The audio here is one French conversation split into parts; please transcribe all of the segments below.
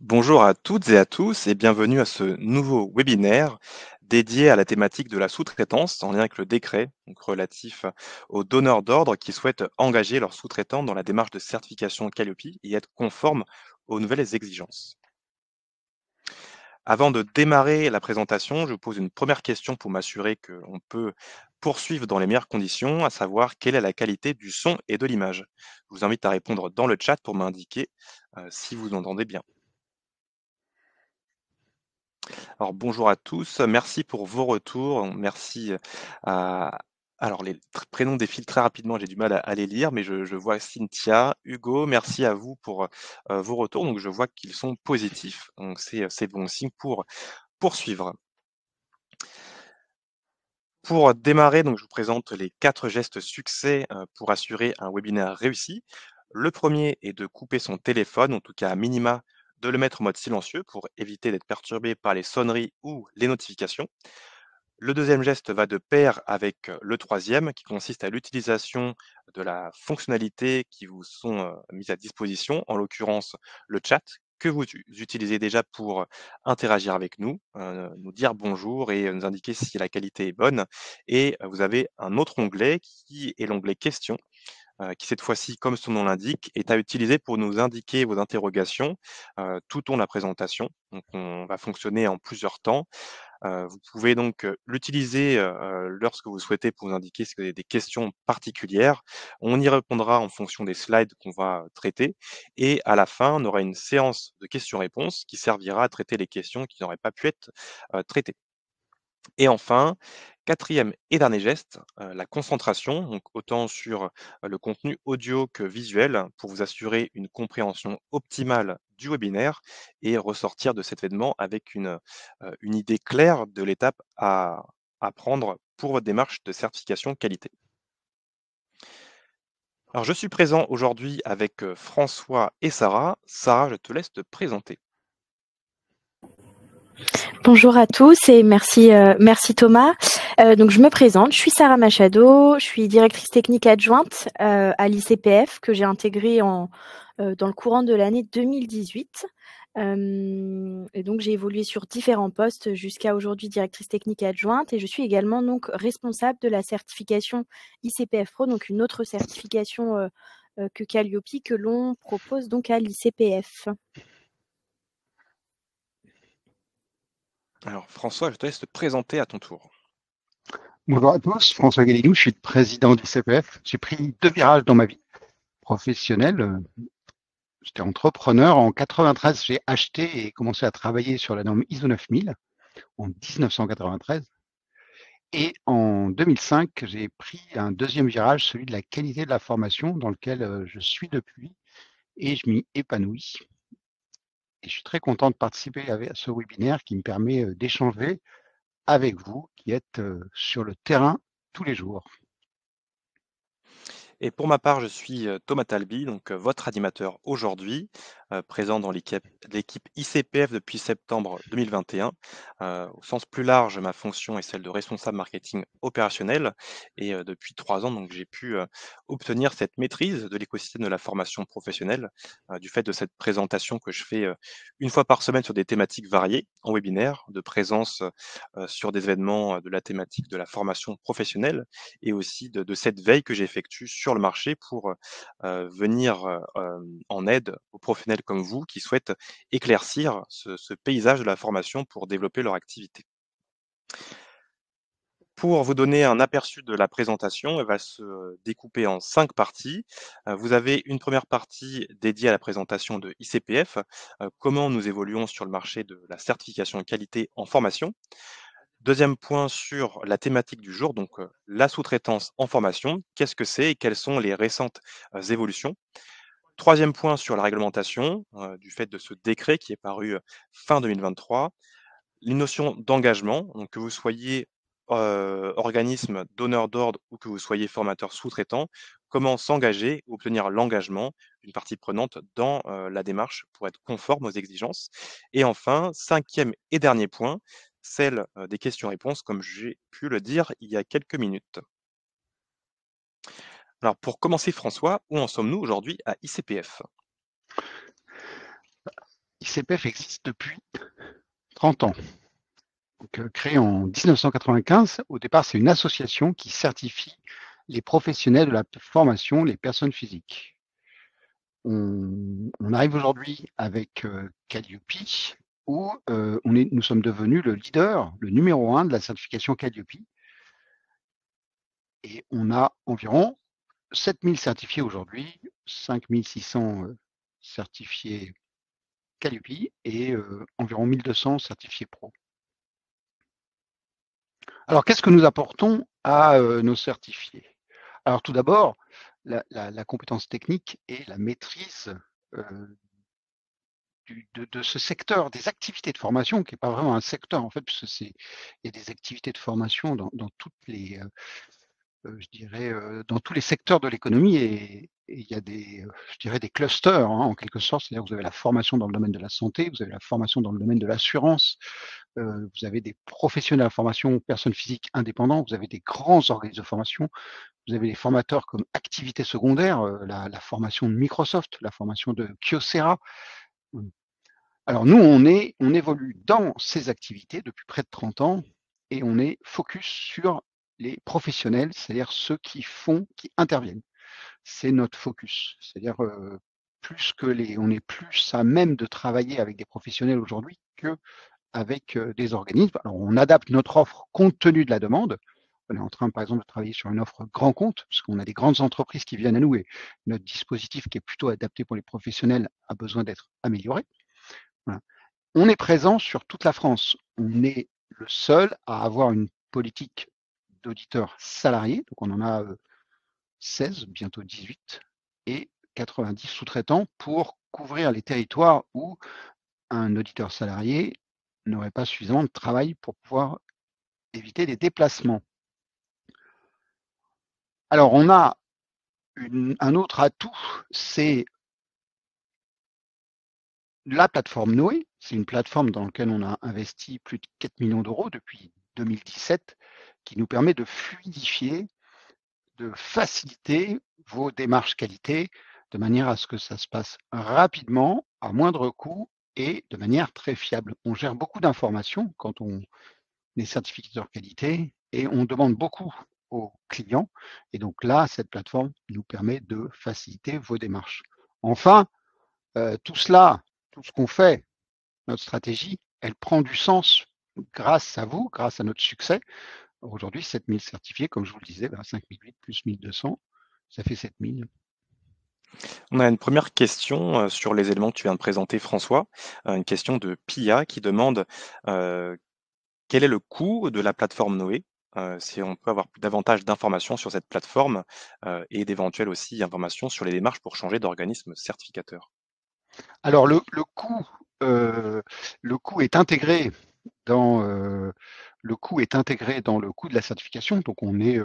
Bonjour à toutes et à tous et bienvenue à ce nouveau webinaire dédié à la thématique de la sous-traitance en lien avec le décret donc relatif aux donneurs d'ordre qui souhaitent engager leurs sous-traitants dans la démarche de certification Calliope et être conformes aux nouvelles exigences. Avant de démarrer la présentation, je vous pose une première question pour m'assurer qu'on peut poursuivre dans les meilleures conditions, à savoir quelle est la qualité du son et de l'image. Je vous invite à répondre dans le chat pour m'indiquer si vous entendez bien. Alors bonjour à tous, merci pour vos retours, merci à alors les prénoms défilent très rapidement, j'ai du mal à les lire, mais je vois Cynthia, Hugo, merci à vous pour, vos retours, donc je vois qu'ils sont positifs, donc c'est bon signe pour poursuivre. Pour démarrer, donc je vous présente les 4 gestes succès, pour assurer un webinaire réussi. Le premier est de couper son téléphone, en tout cas à minima de le mettre en mode silencieux pour éviter d'être perturbé par les sonneries ou les notifications. Le deuxième geste va de pair avec le troisième, qui consiste à l'utilisation de la fonctionnalité qui vous sont mises à disposition, en l'occurrence le chat, que vous utilisez déjà pour interagir avec nous, nous dire bonjour et nous indiquer si la qualité est bonne. Et vous avez un autre onglet qui est l'onglet questions, qui cette fois-ci, comme son nom l'indique, est à utiliser pour nous indiquer vos interrogations tout au long de la présentation. Donc on va fonctionner en plusieurs temps. Vous pouvez donc, l'utiliser, lorsque vous souhaitez pour nous indiquer si vous avez des questions particulières. On y répondra en fonction des slides qu'on va traiter et à la fin, on aura une séance de questions-réponses qui servira à traiter les questions qui n'auraient pas pu être, traitées. Et enfin, quatrième et dernier geste, la concentration, donc autant sur, le contenu audio que visuel pour vous assurer une compréhension optimale du webinaire et ressortir de cet événement avec une idée claire de l'étape à prendre pour votre démarche de certification qualité. Alors je suis présent aujourd'hui avec, François et Sarah. Sarah, je te laisse te présenter. Bonjour à tous et merci Thomas. Donc je me présente, je suis Sarah Machado, je suis directrice technique adjointe à l'ICPF que j'ai intégrée dans le courant de l'année 2018. Et donc j'ai évolué sur différents postes jusqu'à aujourd'hui directrice technique adjointe et je suis également donc responsable de la certification ICPF Pro, donc une autre certification que Calliope que l'on propose donc à l'ICPF. Alors François, je te laisse te présenter à ton tour. Bonjour à tous, François Gallinou, je suis le président du CPF. J'ai pris 2 virages dans ma vie professionnelle. J'étais entrepreneur. En 93, j'ai acheté et commencé à travailler sur la norme ISO 9000 en 1993. Et en 2005, j'ai pris un deuxième virage, celui de la qualité de la formation, dans lequel je suis depuis et je m'y épanouis. Et je suis très content de participer à ce webinaire qui me permet d'échanger avec vous qui êtes sur le terrain tous les jours. Et pour ma part, je suis Thomas Talby, donc votre animateur aujourd'hui, présent dans l'équipe ICPF depuis septembre 2021. Au sens plus large, ma fonction est celle de responsable marketing opérationnel. Et depuis 3 ans, donc, j'ai pu obtenir cette maîtrise de l'écosystème de la formation professionnelle du fait de cette présentation que je fais une fois par semaine sur des thématiques variées en webinaire, de présence sur des événements de la thématique de la formation professionnelle et aussi de cette veille que j'effectue sur le marché pour, venir, en aide aux professionnels comme vous qui souhaitent éclaircir ce paysage de la formation pour développer leur activité. Pour vous donner un aperçu de la présentation, elle va se découper en 5 parties. Vous avez une première partie dédiée à la présentation de ICPF, comment nous évoluons sur le marché de la certification qualité en formation. Deuxième point sur la thématique du jour, donc la sous-traitance en formation. Qu'est-ce que c'est et quelles sont les récentes évolutions? Troisième point sur la réglementation, du fait de ce décret qui est paru fin 2023. Les notions d'engagement, donc que vous soyez organisme donneur d'ordre ou que vous soyez formateur sous-traitant, comment s'engager ou obtenir l'engagement d'une partie prenante dans la démarche pour être conforme aux exigences. Et enfin, cinquième et dernier point, celle des questions-réponses, comme j'ai pu le dire il y a quelques minutes. Alors pour commencer François, où en sommes-nous aujourd'hui à ICPF? ICPF existe depuis 30 ans. Donc, créé en 1995, au départ, c'est une association qui certifie les professionnels de la formation, les personnes physiques. On arrive aujourd'hui avec Calliope, où nous sommes devenus le leader, le numéro 1 de la certification Calliope. Et on a environ 7000 certifiés aujourd'hui, 5600 certifiés Calliope et environ 1200 certifiés pro. Alors, qu'est-ce que nous apportons à nos certifiés? Alors, tout d'abord, la compétence technique et la maîtrise de ce secteur, des activités de formation, qui n'est pas vraiment un secteur, en fait, puisque il y a des activités de formation dans toutes les, je dirais, dans tous les secteurs de l'économie et il y a des, je dirais, des clusters, hein, en quelque sorte. C'est-à-dire que vous avez la formation dans le domaine de la santé, vous avez la formation dans le domaine de l'assurance, vous avez des professionnels de la formation, personnes physiques indépendants, vous avez des grands organismes de formation, vous avez des formateurs comme activité secondaire, la formation de Microsoft, la formation de Kyocera. Alors nous, on évolue dans ces activités depuis près de 30 ans et on est focus sur les professionnels, c'est-à-dire ceux qui interviennent. C'est notre focus. C'est-à-dire on est plus à même de travailler avec des professionnels aujourd'hui qu'avec des organismes. Alors on adapte notre offre compte tenu de la demande. On est en train, par exemple, de travailler sur une offre grand compte, parce qu'on a des grandes entreprises qui viennent à nous et notre dispositif qui est plutôt adapté pour les professionnels a besoin d'être amélioré. Voilà. On est présent sur toute la France. On est le seul à avoir une politique d'auditeurs salariés. Donc on en a 16, bientôt 18, et 90 sous-traitants pour couvrir les territoires où un auditeur salarié n'aurait pas suffisamment de travail pour pouvoir éviter les déplacements. Alors on a un autre atout, c'est la plateforme Noé. C'est une plateforme dans laquelle on a investi plus de 4 millions d'euros depuis 2017, qui nous permet de fluidifier, de faciliter vos démarches qualité, de manière à ce que ça se passe rapidement, à moindre coût et de manière très fiable. On gère beaucoup d'informations quand on est certificateur qualité et on demande beaucoup aux clients. Et donc là, cette plateforme nous permet de faciliter vos démarches. Enfin, tout cela, tout ce qu'on fait, notre stratégie, elle prend du sens grâce à vous, grâce à notre succès. Aujourd'hui, 7000 certifiés, comme je vous le disais, 5008 plus 1200, ça fait 7000. On a une première question sur les éléments que tu viens de présenter, François. Une question de Pia qui demande quel est le coût de la plateforme Noé? Si on peut avoir davantage d'informations sur cette plateforme et d'éventuelles aussi informations sur les démarches pour changer d'organisme certificateur. Alors le coût est intégré dans le coût de la certification. Donc on est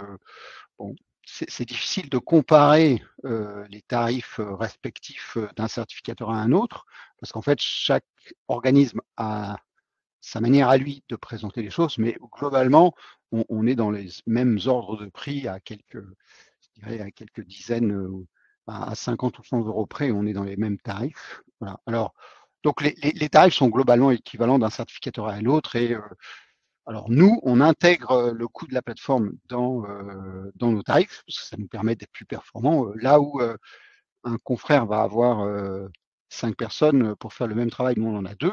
bon, c'est difficile de comparer les tarifs respectifs d'un certificateur à un autre, parce qu'en fait chaque organisme a sa manière à lui de présenter les choses, mais globalement on est dans les mêmes ordres de prix à quelques dizaines, à 50 ou 100 euros près, on est dans les mêmes tarifs. Voilà. Alors, donc les tarifs sont globalement équivalents d'un certificateur à l'autre. Et alors nous, on intègre le coût de la plateforme dans nos tarifs, parce que ça nous permet d'être plus performants. Là où un confrère va avoir 5 personnes pour faire le même travail, nous on en a 2.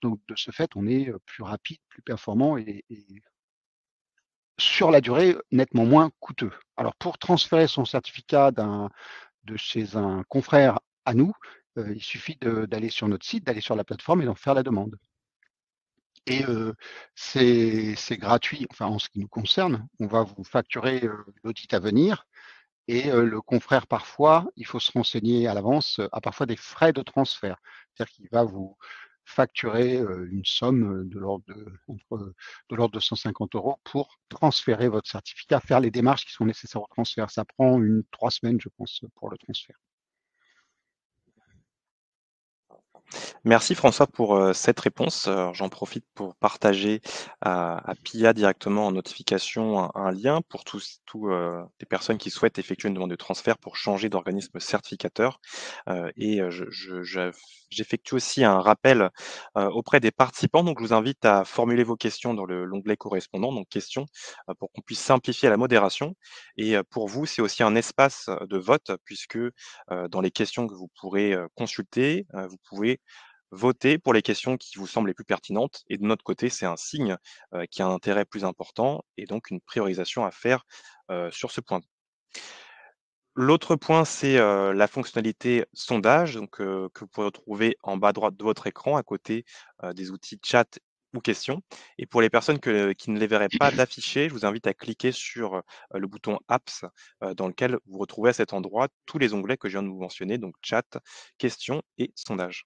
Donc de ce fait, on est plus rapide, plus performant et sur la durée nettement moins coûteux. Alors pour transférer son certificat de chez un confrère à nous, il suffit d'aller sur notre site, d'aller sur la plateforme et d'en faire la demande. Et c'est gratuit, enfin en ce qui nous concerne, on va vous facturer l'audit à venir et le confrère parfois, il faut se renseigner à l'avance, a parfois des frais de transfert. C'est-à-dire qu'il va vous facturer une somme de l'ordre de 150 euros pour transférer votre certificat, faire les démarches qui sont nécessaires au transfert. Ça prend 3 semaines, je pense, pour le transfert. Merci François pour cette réponse. J'en profite pour partager à PIA directement en notification un lien pour tous les personnes qui souhaitent effectuer une demande de transfert pour changer d'organisme certificateur. J'effectue aussi un rappel auprès des participants. Donc, je vous invite à formuler vos questions dans l'onglet correspondant, donc questions, pour qu'on puisse simplifier la modération. Et pour vous, c'est aussi un espace de vote puisque dans les questions que vous pourrez consulter, vous pouvez voter pour les questions qui vous semblent les plus pertinentes et de notre côté, c'est un signe, qu'il y a un intérêt plus important et donc une priorisation à faire, sur ce point. L'autre point, c'est, la fonctionnalité sondage donc, que vous pouvez retrouver en bas à droite de votre écran à côté, des outils chat ou questions et pour les personnes qui ne les verraient pas d'afficher, je vous invite à cliquer sur, le bouton apps, dans lequel vous retrouvez à cet endroit tous les onglets que je viens de vous mentionner, donc chat, questions et sondage.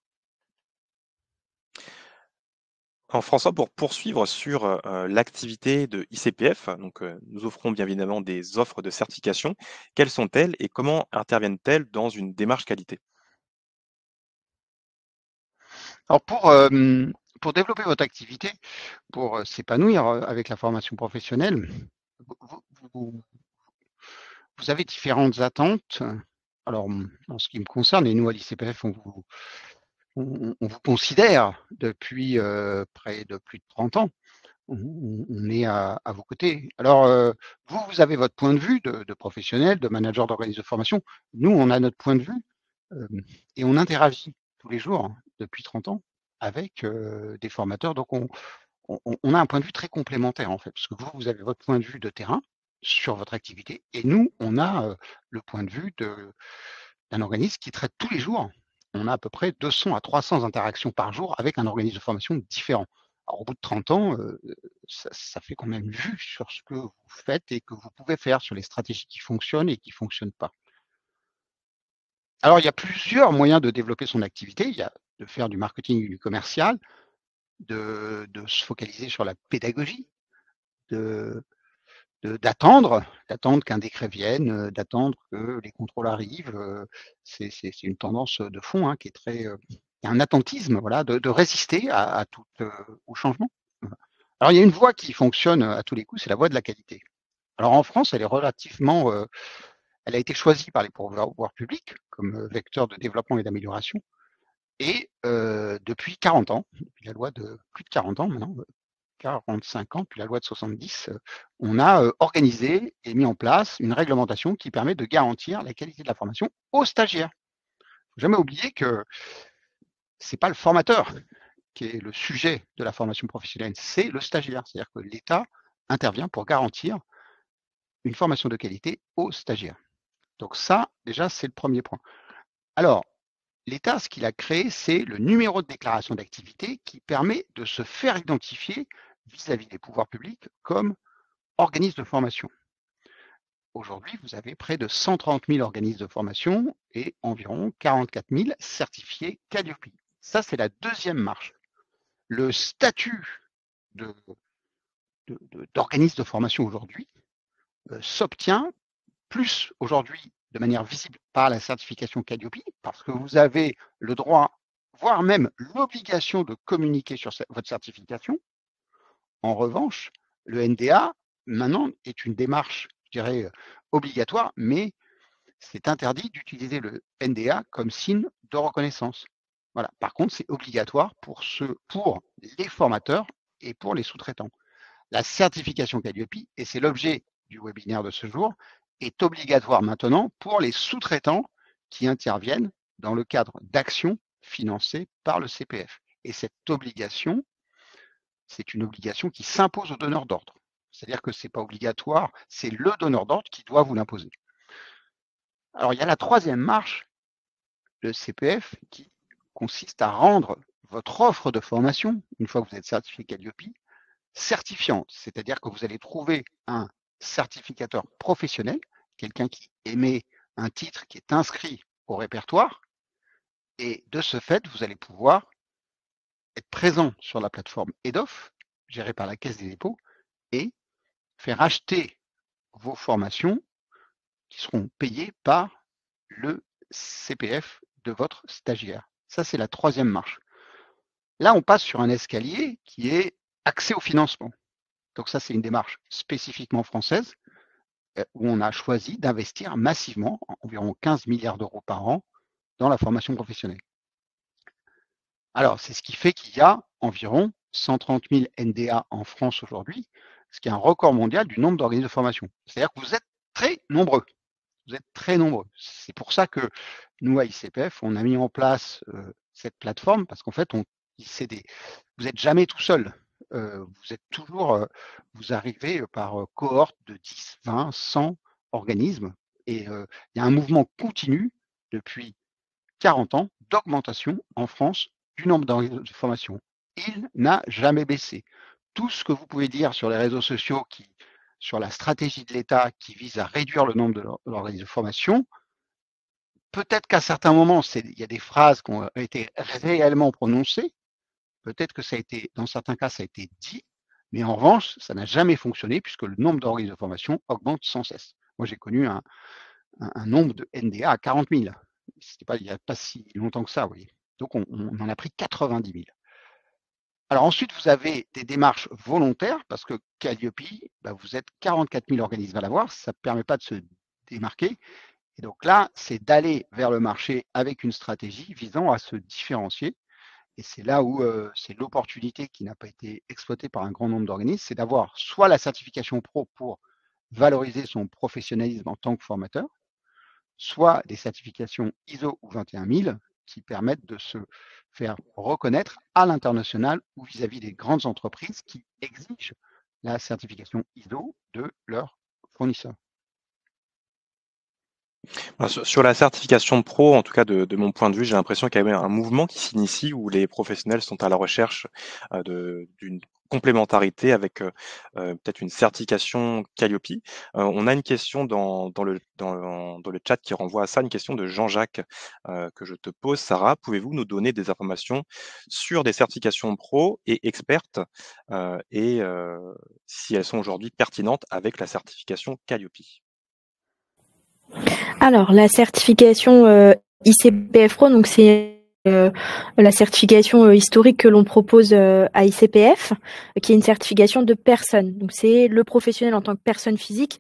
Alors François, pour poursuivre sur, l'activité de ICPF, donc, nous offrons bien évidemment des offres de certification. Quelles sont-elles et comment interviennent-elles dans une démarche qualité? Alors pour développer votre activité, pour s'épanouir avec la formation professionnelle, vous, vous- vous avez différentes attentes. Alors, en ce qui me concerne, et nous à l'ICPF, on vous considère depuis près de plus de 30 ans. On est à vos côtés. Alors, vous avez votre point de vue de professionnel, de manager d'organisme de formation. Nous, on a notre point de vue euh, et on interagit tous les jours depuis 30 ans avec des formateurs. Donc, on a un point de vue très complémentaire, en fait, parce que vous avez votre point de vue de terrain sur votre activité et nous, on a le point de vue d'un organisme qui traite tous les jours. On a à peu près 200 à 300 interactions par jour avec un organisme de formation différent. Alors, au bout de 30 ans, ça fait quand même vue sur ce que vous faites et que vous pouvez faire, sur les stratégies qui fonctionnent et qui ne fonctionnent pas. Alors, il y a plusieurs moyens de développer son activité. Il y a de faire du marketing et du commercial, de se focaliser sur la pédagogie, de, d'attendre qu'un décret vienne, d'attendre que les contrôles arrivent. C'est une tendance de fond qui est très, il y a un attentisme, voilà, de résister à tout au changement. Voilà. Alors il y a une voie qui fonctionne à tous les coups, c'est la voie de la qualité. Alors en France, elle est relativement, elle a été choisie par les pouvoirs publics comme vecteur de développement et d'amélioration. Et depuis 40 ans, depuis la loi de plus de 40 ans maintenant, 45 ans, depuis la loi de 70, on a organisé et mis en place une réglementation qui permet de garantir la qualité de la formation aux stagiaires. Il ne faut jamais oublier que ce n'est pas le formateur qui est le sujet de la formation professionnelle, c'est le stagiaire. C'est-à-dire que l'État intervient pour garantir une formation de qualité aux stagiaires. Donc ça, déjà, c'est le premier point. Alors, l'État, ce qu'il a créé, c'est le numéro de déclaration d'activité qui permet de se faire identifier vis-à-vis des pouvoirs publics comme organisme de formation. Aujourd'hui, vous avez près de 130 000 organismes de formation et environ 44 000 certifiés Calliope. Ça, c'est la deuxième marche. Le statut d'organisme de formation aujourd'hui s'obtient plus aujourd'hui de manière visible par la certification Calliope, parce que vous avez le droit, voire même l'obligation de communiquer sur votre certification. En revanche, le NDA, maintenant, est une démarche, je dirais, obligatoire, mais c'est interdit d'utiliser le NDA comme signe de reconnaissance. Voilà. Par contre, c'est obligatoire pour les formateurs et pour les sous-traitants. La certification Calliope, et c'est l'objet du webinaire de ce jour, est obligatoire maintenant pour les sous-traitants qui interviennent dans le cadre d'actions financées par le CPF. Et cette obligation, c'est une obligation qui s'impose au donneur d'ordre. C'est-à-dire que ce n'est pas obligatoire, c'est le donneur d'ordre qui doit vous l'imposer. Alors, il y a la troisième marche, le CPF, qui consiste à rendre votre offre de formation, une fois que vous êtes certifié Calliope, certifiante. C'est-à-dire que vous allez trouver un certificateur professionnel, quelqu'un qui émet un titre qui est inscrit au répertoire, et de ce fait, vous allez pouvoir être présent sur la plateforme EDOF, gérée par la Caisse des dépôts, et faire acheter vos formations qui seront payées par le CPF de votre stagiaire. Ça, c'est la troisième marche. Là, on passe sur un escalier qui est accès au financement. Donc ça, c'est une démarche spécifiquement française où on a choisi d'investir massivement, environ 15 milliards d'euros par an, dans la formation professionnelle. Alors, c'est ce qui fait qu'il y a environ 130 000 NDA en France aujourd'hui, ce qui est un record mondial du nombre d'organismes de formation. C'est-à-dire que vous êtes très nombreux. Vous êtes très nombreux. C'est pour ça que nous, à ICPF, on a mis en place cette plateforme, parce qu'en fait, vous n'êtes jamais tout seul. Vous êtes toujours, vous arrivez par cohorte de 10, 20, 100 organismes. Et il y a un mouvement continu depuis 40 ans d'augmentation en France du nombre d'organismes de formation. Il n'a jamais baissé. Tout ce que vous pouvez dire sur les réseaux sociaux sur la stratégie de l'État qui vise à réduire le nombre d'organismes de formation, peut-être qu'à certains moments, il y a des phrases qui ont été réellement prononcées, peut-être que ça a été, dans certains cas, ça a été dit, mais en revanche, ça n'a jamais fonctionné puisque le nombre d'organismes de formation augmente sans cesse. Moi, j'ai connu un nombre de NDA à 40 000. C'était pas, il n'y a pas si longtemps que ça, vous voyez. Donc, on en a pris 90 000. Alors ensuite, vous avez des démarches volontaires parce que Calliope, vous êtes 44 000 organismes à l'avoir, ça ne permet pas de se démarquer. Et donc là, c'est d'aller vers le marché avec une stratégie visant à se différencier. Et c'est là où c'est l'opportunité qui n'a pas été exploitée par un grand nombre d'organismes, c'est d'avoir soit la certification pro pour valoriser son professionnalisme en tant que formateur, soit des certifications ISO ou 21000 qui permettent de se faire reconnaître à l'international ou vis-à-vis des grandes entreprises qui exigent la certification ISO de leurs fournisseurs. Sur la certification pro, en tout cas de mon point de vue, j'ai l'impression qu'il y a un mouvement qui s'initie où les professionnels sont à la recherche d'une complémentarité avec peut-être une certification Calliope. On a une question dans le chat qui renvoie à ça, une question de Jean-Jacques que je te pose. Sarah, pouvez-vous nous donner des informations sur des certifications pro et expertes et si elles sont aujourd'hui pertinentes avec la certification Calliope? Alors, la certification ICPF Pro, donc c'est la certification historique que l'on propose à ICPF, qui est une certification de personne. Donc, c'est le professionnel en tant que personne physique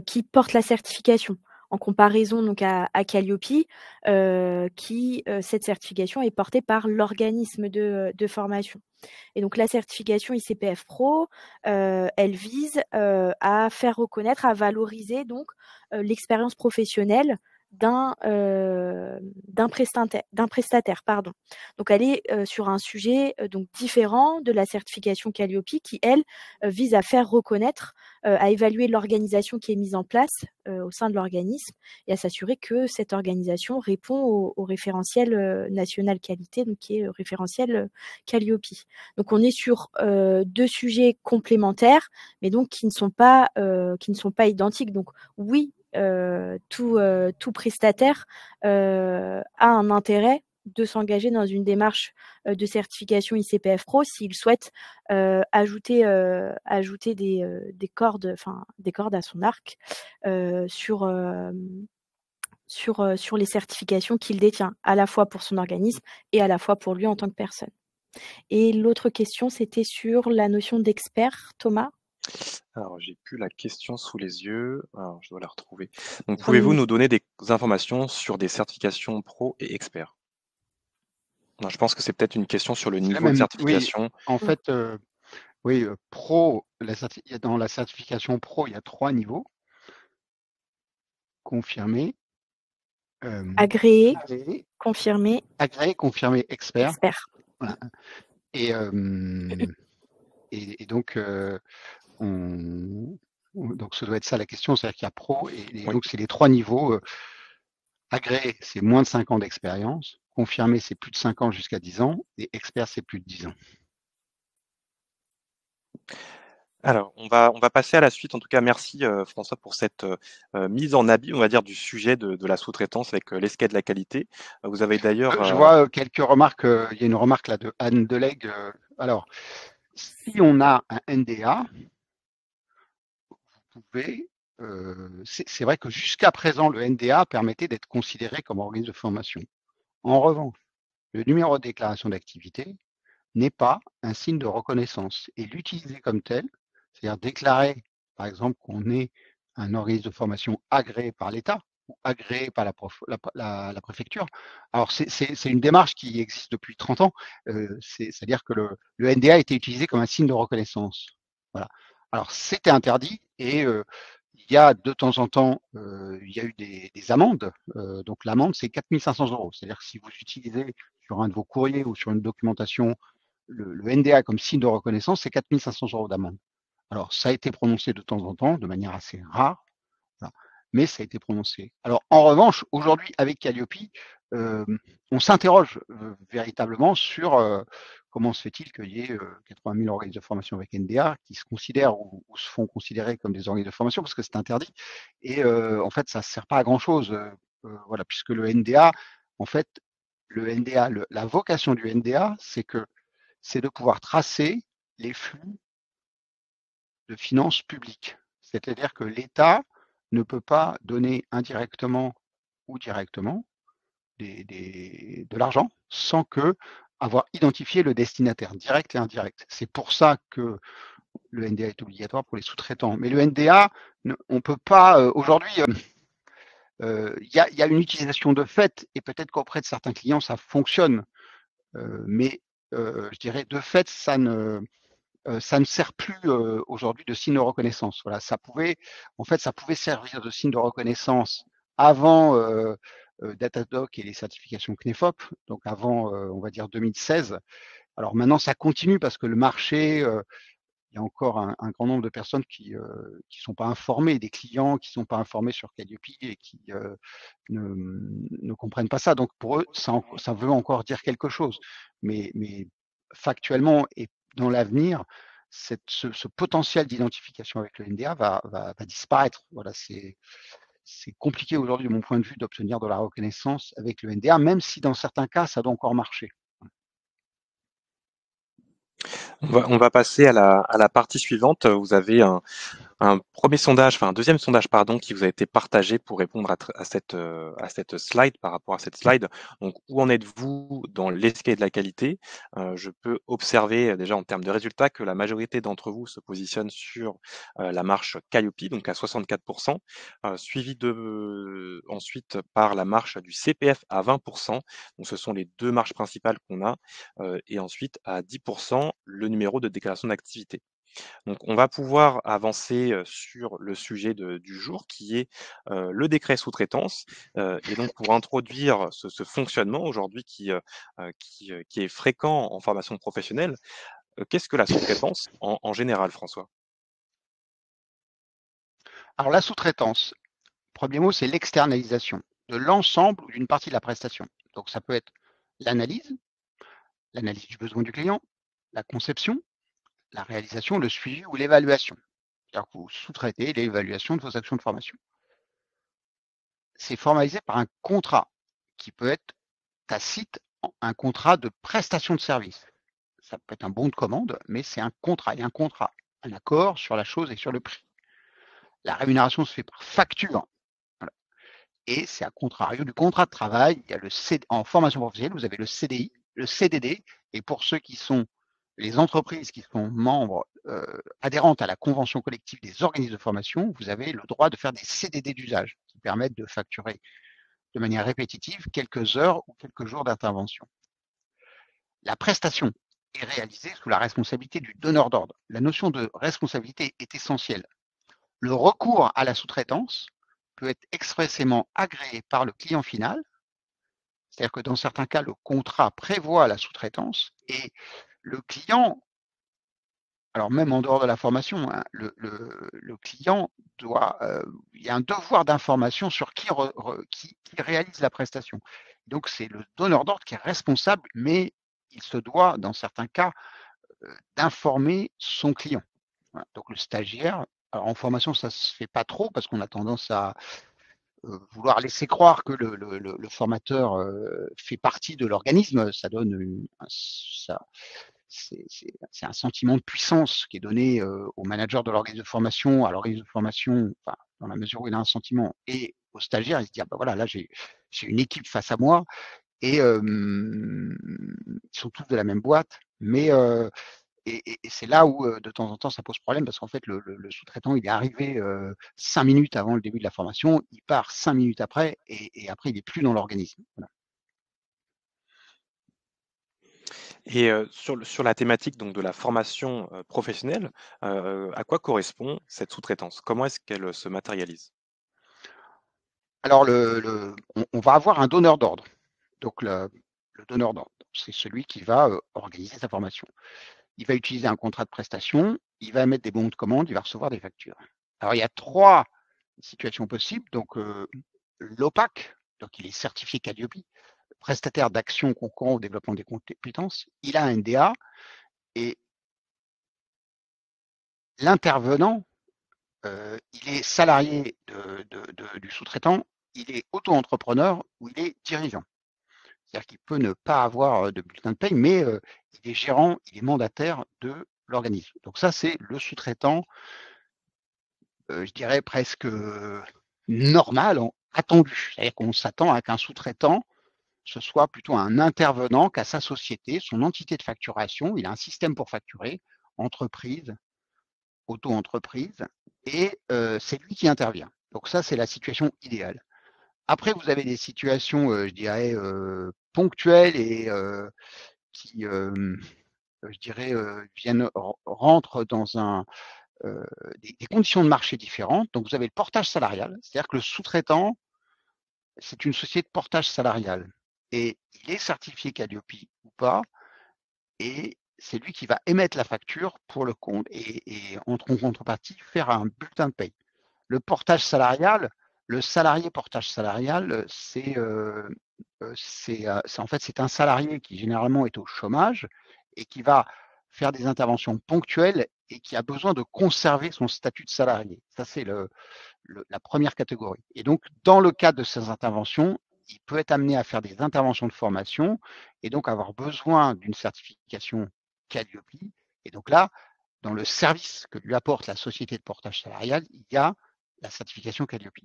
qui porte la certification. En comparaison donc à Calliope, cette certification est portée par l'organisme de formation. Et donc la certification ICPF Pro, elle vise à faire reconnaître, à valoriser donc l'expérience professionnelle d'un prestataire, pardon. Donc elle est sur un sujet donc différent de la certification Calliope qui, elle, vise à faire reconnaître, à évaluer l'organisation qui est mise en place au sein de l'organisme et à s'assurer que cette organisation répond au référentiel national qualité, donc qui est référentiel Calliope. Donc on est sur deux sujets complémentaires, mais donc qui ne sont pas identiques. Donc oui, tout prestataire a un intérêt de s'engager dans une démarche de certification ICPF Pro s'il souhaite ajouter des cordes à son arc sur les certifications qu'il détient, à la fois pour son organisme et à la fois pour lui en tant que personne. Et l'autre question, c'était sur la notion d'expert, Thomas. Alors, j'ai plus la question sous les yeux. Alors, je dois la retrouver. Donc, pouvez-vous nous donner des informations sur des certifications pro et experts? Non, je pense que c'est peut-être une question sur le niveau de certification. Oui, en fait, oui, pro, dans la certification pro, il y a 3 niveaux. Confirmé. Agréé, confirmé. Agréé, confirmé, expert. Expert. Voilà. Et donc, donc, ça doit être ça la question, c'est-à-dire qu'il y a pro, et Oui. donc c'est les 3 niveaux. Agréé, c'est moins de 5 ans d'expérience. Confirmé, c'est plus de 5 ans jusqu'à 10 ans. Et expert, c'est plus de 10 ans. Alors, on va passer à la suite. En tout cas, merci François pour cette mise en habit, on va dire, du sujet de la sous-traitance avec l'escalier de la qualité. Vous avez d'ailleurs... Je vois quelques remarques. Il y a une remarque là de Anne Delegue. Alors, si on a un NDA, vous pouvez... c'est vrai que jusqu'à présent, le NDA permettait d'être considéré comme organisme de formation. En revanche, le numéro de déclaration d'activité n'est pas un signe de reconnaissance et l'utiliser comme tel, c'est-à-dire déclarer, par exemple, qu'on est un organisme de formation agréé par l'État ou agréé par la préfecture. Alors, c'est une démarche qui existe depuis 30 ans, c'est-à-dire que le NDA a été utilisé comme un signe de reconnaissance. Voilà. Alors, c'était interdit et il y a de temps en temps, il y a eu des amendes. Donc, l'amende, c'est 4 500 €. C'est-à-dire que si vous utilisez sur un de vos courriers ou sur une documentation le NDA comme signe de reconnaissance, c'est 4 500 € d'amende. Alors, ça a été prononcé de temps en temps, de manière assez rare, voilà, mais ça a été prononcé. Alors, en revanche, aujourd'hui, avec Calliope, on s'interroge véritablement sur comment se fait-il qu'il y ait 80 000 organismes de formation avec NDA qui se considèrent ou se font considérer comme des organismes de formation parce que c'est interdit. Et en fait, ça ne sert pas à grand-chose, voilà, puisque le NDA, en fait, la vocation du NDA, c'est de pouvoir tracer les flux de finances publiques. C'est-à-dire que l'État ne peut pas donner indirectement ou directement de l'argent sans que avoir identifié le destinataire direct et indirect. C'est pour ça que le NDA est obligatoire pour les sous-traitants. Mais le NDA, on ne peut pas aujourd'hui. Il y a une utilisation de fait et peut-être qu'auprès de certains clients ça fonctionne, mais je dirais de fait ça ne sert plus aujourd'hui de signe de reconnaissance. Voilà, ça pouvait servir de signe de reconnaissance avant Datadog et les certifications CNEFOP, donc avant, on va dire 2016. Alors maintenant, ça continue parce que le marché, il y a encore un grand nombre de personnes qui sont pas informées, des clients qui sont pas informés sur Calliope et qui ne comprennent pas ça. Donc pour eux, ça veut encore dire quelque chose. Mais factuellement et dans l'avenir, ce potentiel d'identification avec le NDA va disparaître. Voilà, c'est compliqué aujourd'hui, de mon point de vue, d'obtenir de la reconnaissance avec le NDA, même si dans certains cas, ça doit encore marcher. On va passer à la partie suivante. Vous avez un premier sondage, enfin un deuxième sondage, pardon, qui vous a été partagé pour répondre à cette slide, par rapport à cette slide. Donc, où en êtes-vous dans l'escalier de la qualité? Je peux observer déjà en termes de résultats que la majorité d'entre vous se positionne sur la marche Calliope, donc à 64%, suivi ensuite par la marche du CPF à 20%. Donc, ce sont les deux marches principales qu'on a. Et ensuite, à 10%, le numéro de déclaration d'activité. Donc, on va pouvoir avancer sur le sujet du jour qui est le décret sous-traitance. Et donc, pour introduire ce fonctionnement aujourd'hui qui est fréquent en formation professionnelle, qu'est-ce que la sous-traitance en général, François? Alors la sous-traitance, premier mot, c'est l'externalisation de l'ensemble ou d'une partie de la prestation. Donc ça peut être l'analyse du besoin du client, la conception, la réalisation, le suivi ou l'évaluation. C'est-à-dire que vous sous-traitez l'évaluation de vos actions de formation. C'est formalisé par un contrat qui peut être tacite, un contrat de prestation de service. Ça peut être un bon de commande, mais c'est un contrat. Il y a un contrat, un accord sur la chose et sur le prix. La rémunération se fait par facture. Voilà. Et c'est à contrario du contrat de travail. Il y a en formation professionnelle, vous avez le CDI, le CDD, et pour ceux qui sont les entreprises qui sont membres adhérentes à la convention collective des organismes de formation, vous avez le droit de faire des CDD d'usage qui permettent de facturer de manière répétitive quelques heures ou quelques jours d'intervention. La prestation est réalisée sous la responsabilité du donneur d'ordre. La notion de responsabilité est essentielle. Le recours à la sous-traitance peut être expressément agréé par le client final, c'est-à-dire que dans certains cas, le contrat prévoit la sous-traitance et le client, alors même en dehors de la formation, hein, le client doit, il y a un devoir d'information sur qui réalise la prestation. Donc c'est le donneur d'ordre qui est responsable, mais il se doit, dans certains cas, d'informer son client. Voilà. Donc le stagiaire, alors en formation, ça ne se fait pas trop parce qu'on a tendance à vouloir laisser croire que le formateur fait partie de l'organisme. Ça donne c'est un sentiment de puissance qui est donné au manager de l'organisme de formation, à l'organisme de formation, enfin, dans la mesure où il a un sentiment, et au stagiaire, il se dit, ah ben voilà, là j'ai une équipe face à moi, et ils sont tous de la même boîte, mais et c'est là où de temps en temps ça pose problème parce qu'en fait le sous-traitant il est arrivé 5 minutes avant le début de la formation, il part 5 minutes après et après il est plus dans l'organisme. Voilà. Et sur la thématique donc de la formation, professionnelle, à quoi correspond cette sous-traitance? Comment est-ce qu'elle, se matérialise? Alors on va avoir un donneur d'ordre. Donc le donneur d'ordre, c'est celui qui va organiser sa formation. Il va utiliser un contrat de prestation, il va émettre des bons de commande, il va recevoir des factures. Alors il y a 3 situations possibles. Donc l'OPAC, donc il est certifié Calliope, prestataire d'action concourant au développement des compétences, il a un NDA et l'intervenant, il est salarié du sous-traitant, il est auto-entrepreneur ou il est dirigeant. C'est-à-dire qu'il peut ne pas avoir de bulletin de paye, mais il est gérant, il est mandataire de l'organisme. Donc ça, c'est le sous-traitant, je dirais presque normal, attendu. C'est-à-dire qu'on s'attend à qu'un sous-traitant, ce soit plutôt un intervenant qu'à sa société, son entité de facturation. Il a un système pour facturer, entreprise, auto-entreprise, et c'est lui qui intervient. Donc ça, c'est la situation idéale. Après, vous avez des situations, je dirais, ponctuelles et qui, je dirais, rentrent dans des conditions de marché différentes. Donc, vous avez le portage salarial, c'est-à-dire que le sous-traitant, c'est une société de portage salarial et il est certifié Calliope ou pas, et c'est lui qui va émettre la facture pour le compte et en contrepartie faire un bulletin de paye. Le portage salarial, le salarié portage salarial, en fait, c'est un salarié qui généralement est au chômage et qui va faire des interventions ponctuelles et qui a besoin de conserver son statut de salarié. Ça, c'est la première catégorie. Et donc, dans le cadre de ces interventions, il peut être amené à faire des interventions de formation et donc avoir besoin d'une certification Calliope. Et donc là, dans le service que lui apporte la société de portage salarial, il y a la certification Calliope.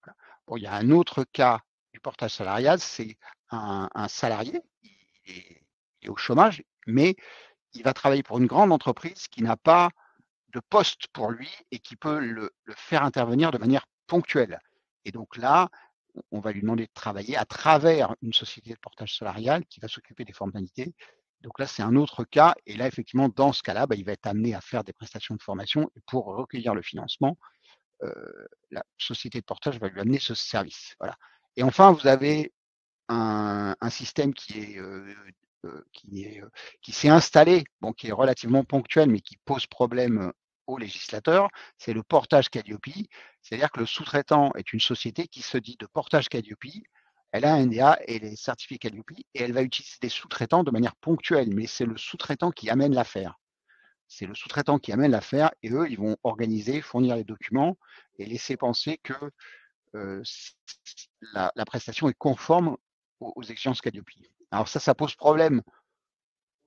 Voilà. Bon, il y a un autre cas du portage salarial, c'est un salarié, il est au chômage, mais il va travailler pour une grande entreprise qui n'a pas de poste pour lui et qui peut le faire intervenir de manière ponctuelle. Et donc là, on va lui demander de travailler à travers une société de portage salarial qui va s'occuper des formalités. Donc là, c'est un autre cas. Et là, effectivement, dans ce cas-là, il va être amené à faire des prestations de formation. Et pour recueillir le financement, la société de portage va lui amener ce service. Voilà. Et enfin, vous avez un système qui s'est installé, bon, qui est relativement ponctuel, mais qui pose problème aux législateurs, c'est le portage Calliope. C'est-à-dire que le sous-traitant est une société qui se dit de portage Calliope, elle a un NDA et elle est certifiée Calliope et elle va utiliser des sous-traitants de manière ponctuelle, mais c'est le sous-traitant qui amène l'affaire. C'est le sous-traitant qui amène l'affaire et eux, ils vont organiser, fournir les documents et laisser penser que la prestation est conforme aux exigences Calliope. Alors ça pose problème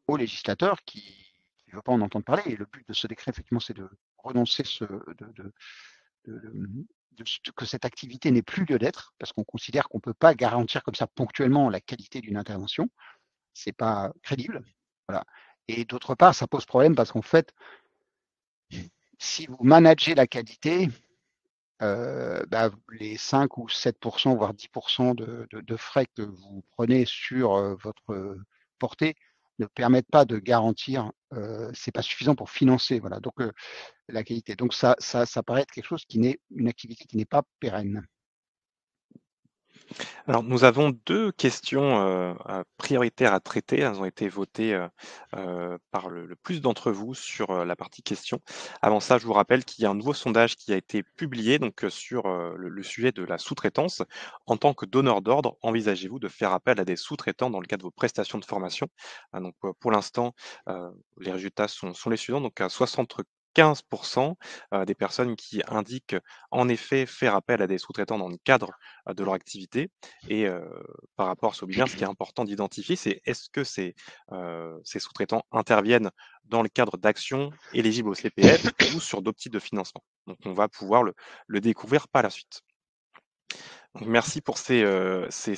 aux législateurs qui ne veulent pas en entendre parler. Et le but de ce décret, effectivement, c'est de renoncer que cette activité n'ait plus lieu d'être, parce qu'on considère qu'on ne peut pas garantir comme ça ponctuellement la qualité d'une intervention. Ce n'est pas crédible. Voilà. Et d'autre part, ça pose problème parce qu'en fait, si vous managez la qualité, les 5 ou 7%, voire 10% de frais que vous prenez sur votre portée ne permettent pas de garantir, c'est pas suffisant pour financer, voilà, donc la qualité. Donc ça paraît être quelque chose qui n'est une activité qui n'est pas pérenne. Alors, nous avons 2 questions, prioritaires à traiter. Elles ont été votées, par le plus d'entre vous sur, la partie questions. Avant ça, je vous rappelle qu'il y a un nouveau sondage qui a été publié donc, sur, le sujet de la sous-traitance. En tant que donneur d'ordre, envisagez-vous de faire appel à des sous-traitants dans le cadre de vos prestations de formation? Donc, pour l'instant, les résultats sont les suivants. Donc à 75 des personnes qui indiquent, en effet, faire appel à des sous-traitants dans le cadre, de leur activité. Et par rapport à ce webinaire, ce qui est important d'identifier, c'est est-ce que ces sous-traitants interviennent dans le cadre d'actions éligibles au CPF ou sur d'autres types de financement? Donc on va pouvoir le découvrir par la suite. Donc merci pour ces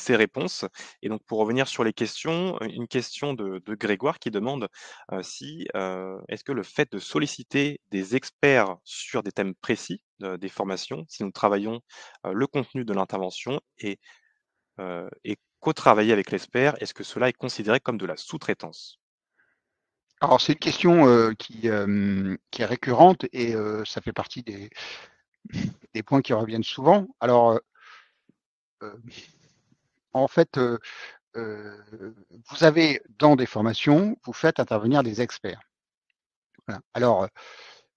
réponses et donc pour revenir sur les questions, une question de Grégoire qui demande, si, est-ce que le fait de solliciter des experts sur des thèmes précis, des formations, si nous travaillons, le contenu de l'intervention et co-travailler avec l'expert, est-ce que cela est considéré comme de la sous-traitance? Alors c'est une question qui est récurrente et ça fait partie des points qui reviennent souvent. Alors euh, en fait, vous avez dans des formations, vous faites intervenir des experts. Voilà. Alors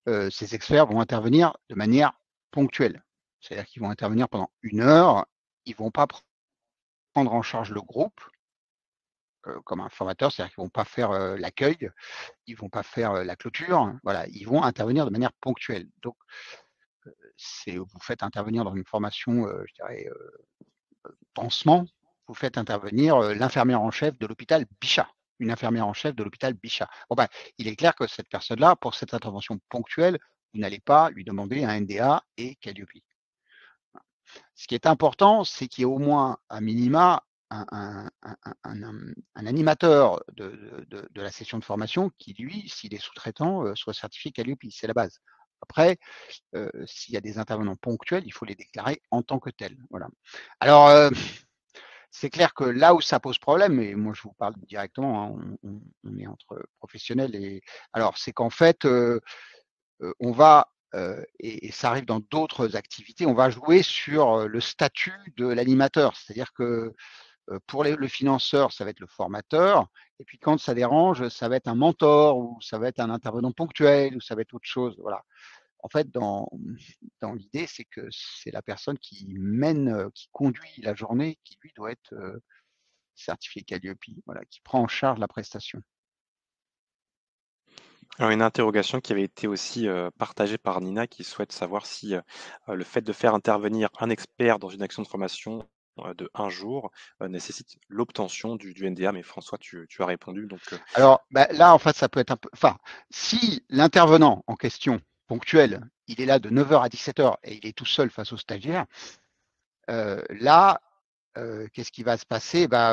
ces experts vont intervenir de manière ponctuelle. C'est-à-dire qu'ils vont intervenir pendant 1 heure, ils vont pas prendre en charge le groupe comme un formateur, c'est-à-dire qu'ils vont pas faire l'accueil, ils vont pas faire la clôture, voilà, ils vont intervenir de manière ponctuelle. Donc vous faites intervenir dans une formation, je dirais, pansement, vous faites intervenir l'infirmière en chef de l'hôpital Bichat, une infirmière en chef de l'hôpital Bichat. Bon ben, il est clair que cette personne-là, pour cette intervention ponctuelle, vous n'allez pas lui demander un NDA et Calliope. Ce qui est important, c'est qu'il y ait au moins à minima un animateur de la session de formation qui, lui, s'il est sous-traitant, soit certifié Calliope. C'est la base. Après, s'il y a des intervenants ponctuels, il faut les déclarer en tant que tels. Voilà. Alors, c'est clair que là où ça pose problème, et moi je vous parle directement, hein, on est entre professionnels, et alors c'est qu'en fait, on va, et ça arrive dans d'autres activités, on va jouer sur le statut de l'animateur. C'est-à-dire que pour le financeur, ça va être le formateur, et puis quand ça dérange, ça va être un mentor, ou ça va être un intervenant ponctuel, ou ça va être autre chose. Voilà. En fait, dans l'idée, c'est que c'est la personne qui mène, qui conduit la journée, qui lui doit être certifié Calliope, voilà, qui prend en charge la prestation. Alors une interrogation qui avait été aussi, partagée par Nina qui souhaite savoir si, le fait de faire intervenir un expert dans une action de formation, de 1 jour, nécessite l'obtention du NDA, mais François, tu as répondu donc, Alors bah, là, en fait, ça peut être un peu. Enfin, si l'intervenant en question, ponctuel, il est là de 9 h à 17 h et il est tout seul face au stagiaire, là, qu'est-ce qui va se passer? Bah,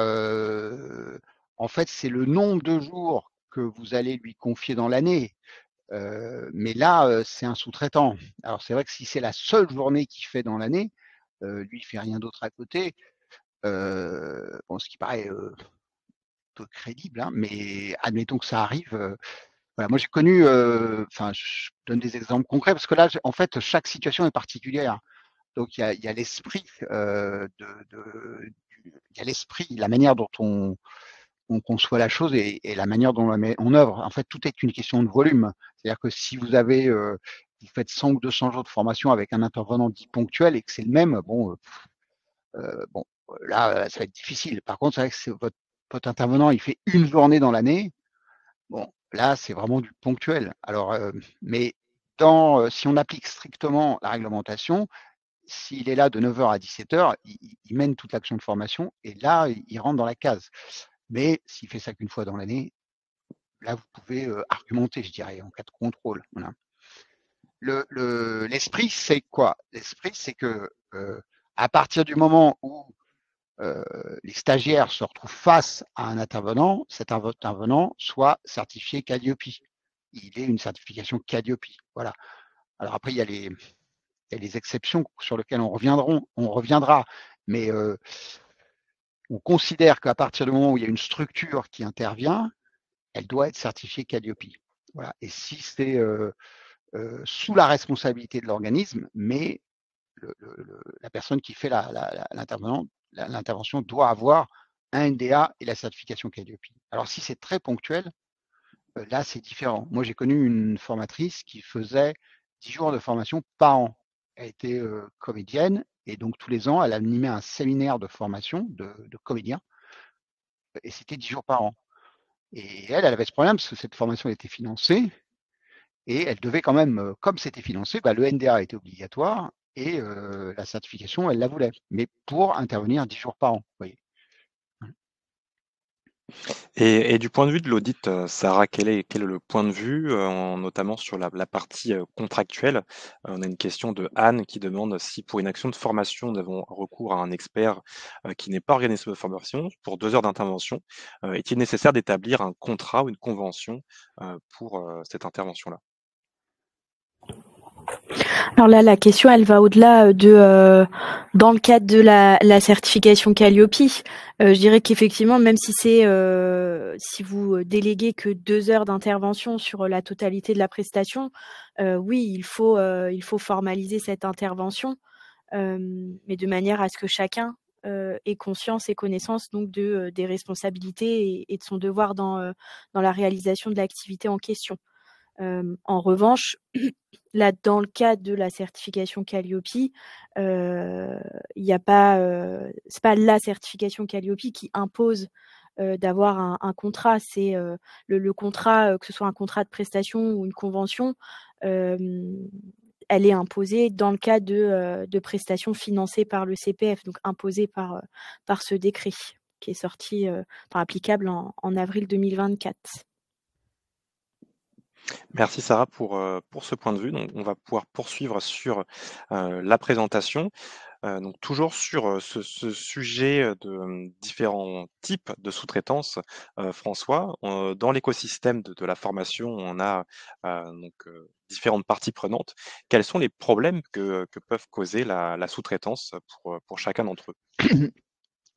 en fait, c'est le nombre de jours que vous allez lui confier dans l'année. Mais là, c'est un sous-traitant. Alors c'est vrai que si c'est la seule journée qu'il fait dans l'année, lui, il fait rien d'autre à côté. Bon, ce qui paraît peu crédible, hein, mais admettons que ça arrive. Voilà, moi j'ai connu, enfin, je donne des exemples concrets parce que là, en fait, chaque situation est particulière. Donc il y a l'esprit il y a l'esprit, la manière dont on conçoit la chose et la manière dont on la met en œuvre. En fait, tout est une question de volume. C'est-à-dire que si vous avez, vous faites 100 ou 200 jours de formation avec un intervenant dit ponctuel et que c'est le même, bon, là, ça va être difficile. Par contre, c'est vrai que votre intervenant, il fait une journée dans l'année. Bon, là, c'est vraiment du ponctuel. Alors, mais si on applique strictement la réglementation, s'il est là de 9 h à 17 h, il mène toute l'action de formation et là, il rentre dans la case. Mais s'il fait ça qu'une fois dans l'année, là, vous pouvez argumenter, je dirais, en cas de contrôle. Voilà. L'esprit, c'est quoi? L'esprit, c'est que à partir du moment où les stagiaires se retrouvent face à un intervenant, cet intervenant soit certifié Calliope. Il est une certification Calliope. Voilà. Alors après, il y a les exceptions sur lesquelles on reviendra, mais on considère qu'à partir du moment où il y a une structure qui intervient, elle doit être certifiée Calliope. Voilà. Et si c'est sous la responsabilité de l'organisme, mais la personne qui fait l'intervention doit avoir un NDA et la certification Calliope. Alors si c'est très ponctuel, là c'est différent. Moi j'ai connu une formatrice qui faisait 10 jours de formation par an. Elle était comédienne et donc tous les ans elle animait un séminaire de formation de comédiens et c'était 10 jours par an. Et elle avait ce problème parce que cette formation était financée et elle devait quand même, comme c'était financé, bah, le NDA était obligatoire et la certification, elle la voulait, mais pour intervenir 10 jours par an. Vous voyez. Et du point de vue de l'audit, Sarah, quel est le point de vue, notamment sur la partie, contractuelle? On a une question de Anne qui demande si pour une action de formation, nous avons recours à un expert, qui n'est pas organisme de formation pour 2 heures d'intervention, est-il nécessaire d'établir un contrat ou une convention, pour, cette intervention-là? Alors là, la question, elle va au-delà dans le cadre de la certification Calliope. Je dirais qu'effectivement, même si si vous déléguez que 2 heures d'intervention sur la totalité de la prestation, oui, il faut formaliser cette intervention, mais de manière à ce que chacun ait conscience et connaissance donc des responsabilités et de son devoir dans la réalisation de l'activité en question. En revanche, là, dans le cadre de la certification Calliope, il y a pas, c'est pas la certification Calliope qui impose d'avoir un contrat. C'est le contrat, que ce soit un contrat de prestation ou une convention, elle est imposée dans le cadre de prestations financées par le CPF, donc imposée par ce décret qui est sorti, enfin applicable en avril 2024. Merci Sarah pour ce point de vue. Donc on va pouvoir poursuivre sur, la présentation. Donc toujours sur, ce sujet, de, différents types de sous-traitance, François, dans l'écosystème de la formation, on a, différentes parties prenantes. Quels sont les problèmes que peuvent causer la sous-traitance pour chacun d'entre eux?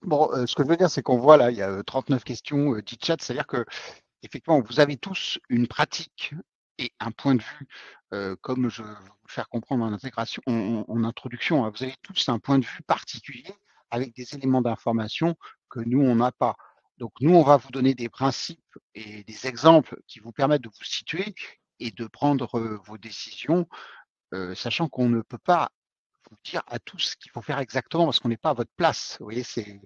Bon, ce que je veux dire, c'est qu'on voit là, il y a 39 questions, 10 chats, c'est-à-dire que effectivement, vous avez tous une pratique et un point de vue, comme je veux vous le faire comprendre en intégration, en introduction, hein. Vous avez tous un point de vue particulier avec des éléments d'information que nous, on n'a pas. Donc nous, on va vous donner des principes et des exemples qui vous permettent de vous situer et de prendre, vos décisions, sachant qu'on ne peut pas vous dire à tous ce qu'il faut faire exactement parce qu'on n'est pas à votre place. Vous voyez, il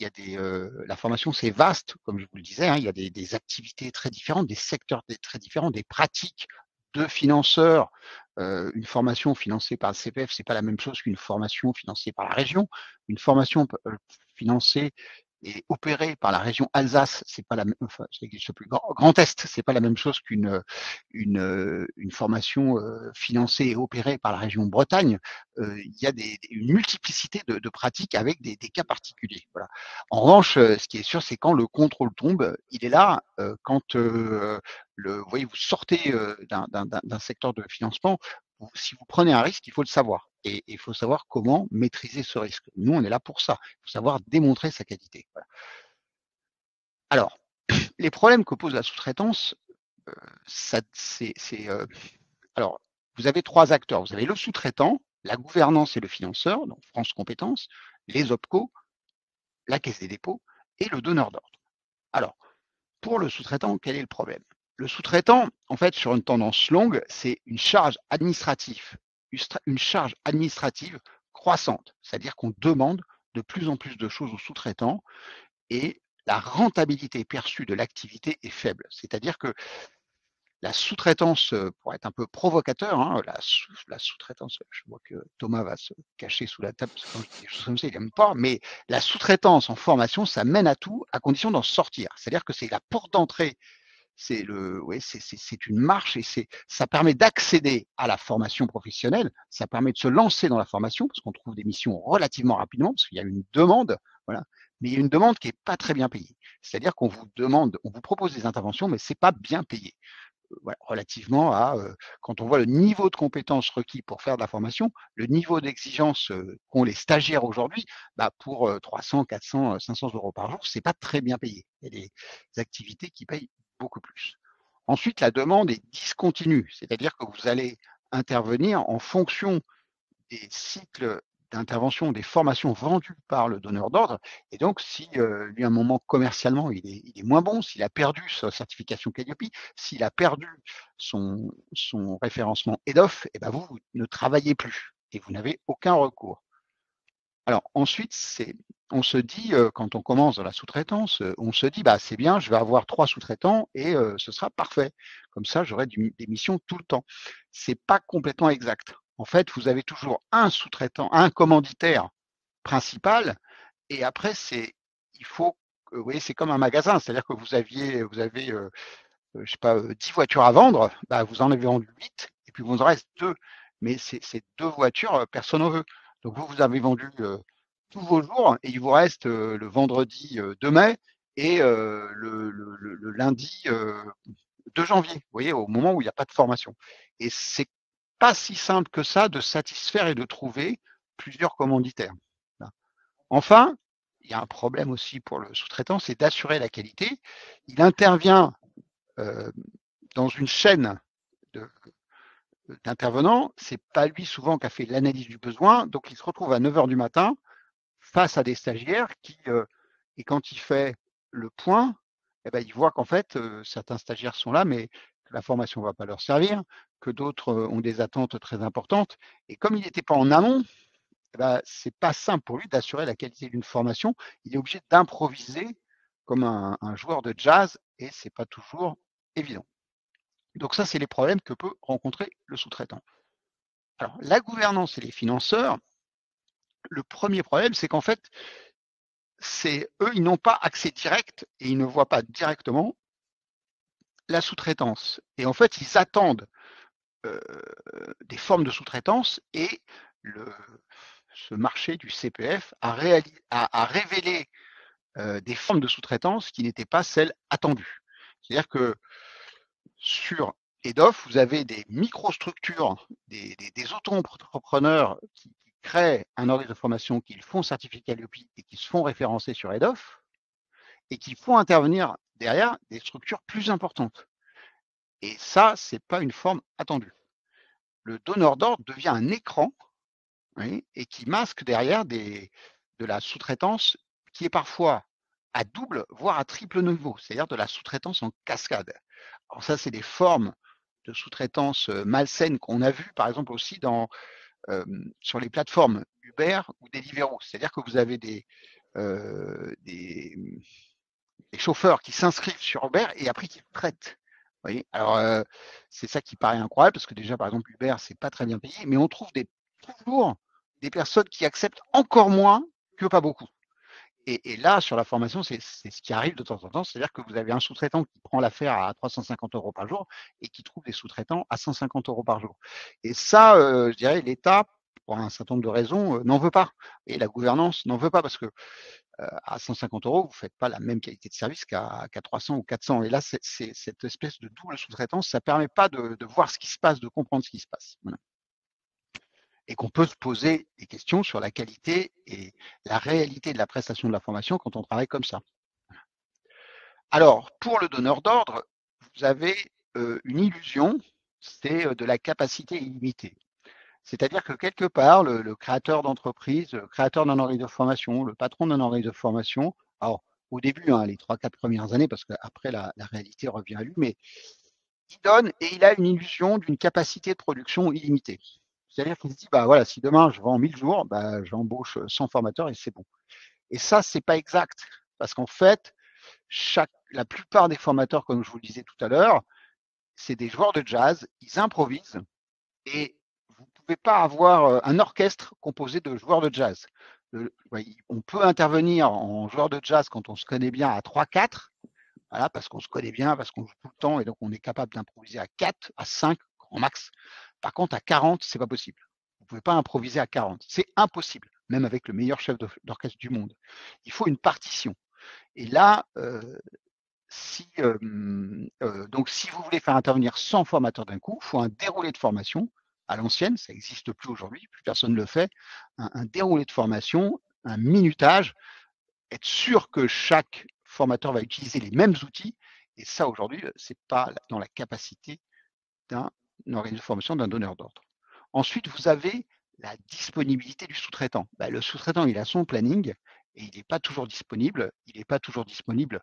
y a la formation, c'est vaste, comme je vous le disais, hein, il y a des activités très différentes, des secteurs très différents, des pratiques de financeurs. Une formation financée par le CPF, c'est pas la même chose qu'une formation financée par la région. Une formation financée et opérée par la région Alsace, c'est pas la même, enfin, ça n'existe plus. Grand Est, c'est pas la même chose une formation financée et opérée par la région Bretagne. Il y a une multiplicité de pratiques avec des cas particuliers. Voilà. En revanche, ce qui est sûr, c'est quand le contrôle tombe, il est là quand vous voyez, vous sortez d'un secteur de financement. Si vous prenez un risque, il faut le savoir. Et il faut savoir comment maîtriser ce risque. Nous, on est là pour ça. Il faut savoir démontrer sa qualité. Voilà. Alors, les problèmes que pose la sous-traitance, alors, vous avez 3 acteurs. Vous avez le sous-traitant, la gouvernance et le financeur, donc France Compétences, les OPCO, la Caisse des dépôts et le donneur d'ordre. Alors, pour le sous-traitant, quel est le problème? Le sous-traitant, en fait, sur une tendance longue, c'est une charge administrative croissante. C'est-à-dire qu'on demande de plus en plus de choses aux sous-traitants et la rentabilité perçue de l'activité est faible. C'est-à-dire que la sous-traitance, pour être un peu provocateur, hein, la sous-traitance, je vois que Thomas va se cacher sous la table, parce que quand je dis des choses comme ça, il n'aime pas, mais la sous-traitance en formation, ça mène à tout, à condition d'en sortir. C'est-à-dire que c'est la porte d'entrée, c'est une marche et ça permet d'accéder à la formation professionnelle, ça permet de se lancer dans la formation, parce qu'on trouve des missions relativement rapidement, parce qu'il y a une demande, voilà, mais il y a une demande qui n'est pas très bien payée. C'est-à-dire qu'on vous demande, on vous propose des interventions, mais c'est pas bien payé. Voilà, relativement à quand on voit le niveau de compétences requis pour faire de la formation, le niveau d'exigence qu'ont les stagiaires aujourd'hui, pour 300, 400, 500 euros par jour, c'est pas très bien payé. Il y a des activités qui payent beaucoup plus. Ensuite, la demande est discontinue, c'est-à-dire que vous allez intervenir en fonction des cycles d'intervention, des formations vendues par le donneur d'ordre. Et donc, si lui, à un moment, commercialement, il est moins bon, s'il a perdu sa certification Calliope, s'il a perdu son référencement EDOF, et ben vous ne travaillez plus et vous n'avez aucun recours. Alors ensuite, on se dit, quand on commence dans la sous-traitance, on se dit, c'est bien, je vais avoir 3 sous-traitants et ce sera parfait. Comme ça, j'aurai des missions tout le temps. C'est pas complètement exact. En fait, vous avez toujours un sous-traitant, un commanditaire principal, et après, il faut vous voyez, c'est comme un magasin, c'est-à-dire que vous avez, je sais pas, 10 voitures à vendre, bah, vous en avez vendu 8, et puis vous en reste 2. Mais ces 2 voitures, personne n'en veut. Donc vous avez vendu tous vos jours, et il vous reste le vendredi 2 mai et le lundi 2 janvier, vous voyez, au moment où il n'y a pas de formation. Et c'est pas si simple que ça de satisfaire et de trouver plusieurs commanditaires. Enfin, il y a un problème aussi pour le sous-traitant, c'est d'assurer la qualité. Il intervient dans une chaîne d'intervenants, c'est pas lui souvent qui a fait l'analyse du besoin, donc il se retrouve à 9 h du matin face à des stagiaires qui, et quand il fait le point, eh ben, il voit qu'en fait, certains stagiaires sont là, mais que la formation ne va pas leur servir, que d'autres ont des attentes très importantes. Et comme il n'était pas en amont, eh ben, c'est pas simple pour lui d'assurer la qualité d'une formation. Il est obligé d'improviser comme un joueur de jazz, et c'est pas toujours évident. Donc ça, c'est les problèmes que peut rencontrer le sous-traitant. Alors, la gouvernance et les financeurs, le premier problème, c'est qu'en fait, eux, ils n'ont pas accès direct et ils ne voient pas directement la sous-traitance. Et en fait, ils attendent des formes de sous-traitance, et ce marché du CPF a révélé des formes de sous-traitance qui n'étaient pas celles attendues. C'est-à-dire que sur EDOF, vous avez des microstructures, des auto-entrepreneurs qui créent un organisme de formation, qui font certificat Calliope et qui se font référencer sur EDOF, et qui font intervenir derrière des structures plus importantes. Et ça, ce n'est pas une forme attendue. Le donneur d'ordre devient un écran, oui, et qui masque derrière de la sous-traitance qui est parfois à double, voire à triple niveau, c'est-à-dire de la sous-traitance en cascade. Alors ça, c'est des formes de sous-traitance malsaines qu'on a vues, par exemple, aussi sur les plateformes Uber ou Deliveroo. C'est-à-dire que vous avez des chauffeurs qui s'inscrivent sur Uber et après qui traitent. Vous voyez, alors, c'est ça qui paraît incroyable, parce que déjà, par exemple, Uber, c'est pas très bien payé, mais on trouve toujours des personnes qui acceptent encore moins que pas beaucoup. Et là, sur la formation, c'est ce qui arrive de temps en temps, c'est-à-dire que vous avez un sous-traitant qui prend l'affaire à 350 € par jour et qui trouve des sous-traitants à 150 € par jour. Et ça, je dirais, l'État, pour un certain nombre de raisons, n'en veut pas. Et la gouvernance n'en veut pas, parce que à 150 €, vous ne faites pas la même qualité de service qu'à 300 ou 400. Et là, cette espèce de double sous-traitance, ça ne permet pas de voir ce qui se passe, de comprendre ce qui se passe. Voilà. Et qu'on peut se poser des questions sur la qualité et la réalité de la prestation de la formation quand on travaille comme ça. Alors, pour le donneur d'ordre, vous avez une illusion, c'est de la capacité illimitée. C'est-à-dire que quelque part, le créateur d'entreprise, le créateur d'un organisme de formation, le patron d'un organisme de formation, alors au début, les 3-4 premières années, parce qu'après la réalité revient à lui, mais il donne et il a une illusion d'une capacité de production illimitée. C'est-à-dire qu'il se dit, bah voilà, si demain je vends 1000 jours, bah, j'embauche 100 formateurs et c'est bon. Et ça, c'est pas exact, parce qu'en fait, la plupart des formateurs, comme je vous le disais tout à l'heure, c'est des joueurs de jazz, ils improvisent, et vous ne pouvez pas avoir un orchestre composé de joueurs de jazz. On peut intervenir en joueur de jazz quand on se connaît bien à 3-4, voilà, parce qu'on se connaît bien, parce qu'on joue tout le temps, et donc on est capable d'improviser à 4, à 5, grand max. Par contre, à 40, c'est pas possible. Vous ne pouvez pas improviser à 40. C'est impossible, même avec le meilleur chef d'orchestre du monde. Il faut une partition. Et là, donc si vous voulez faire intervenir 100 formateurs d'un coup, il faut un déroulé de formation à l'ancienne, ça n'existe plus aujourd'hui, plus personne ne le fait, un déroulé de formation, un minutage, être sûr que chaque formateur va utiliser les mêmes outils, et ça aujourd'hui, ce n'est pas dans la capacité d'un organisme de formation, d'un donneur d'ordre. Ensuite, vous avez la disponibilité du sous-traitant. Le sous-traitant, il a son planning et il n'est pas toujours disponible. Il n'est pas toujours disponible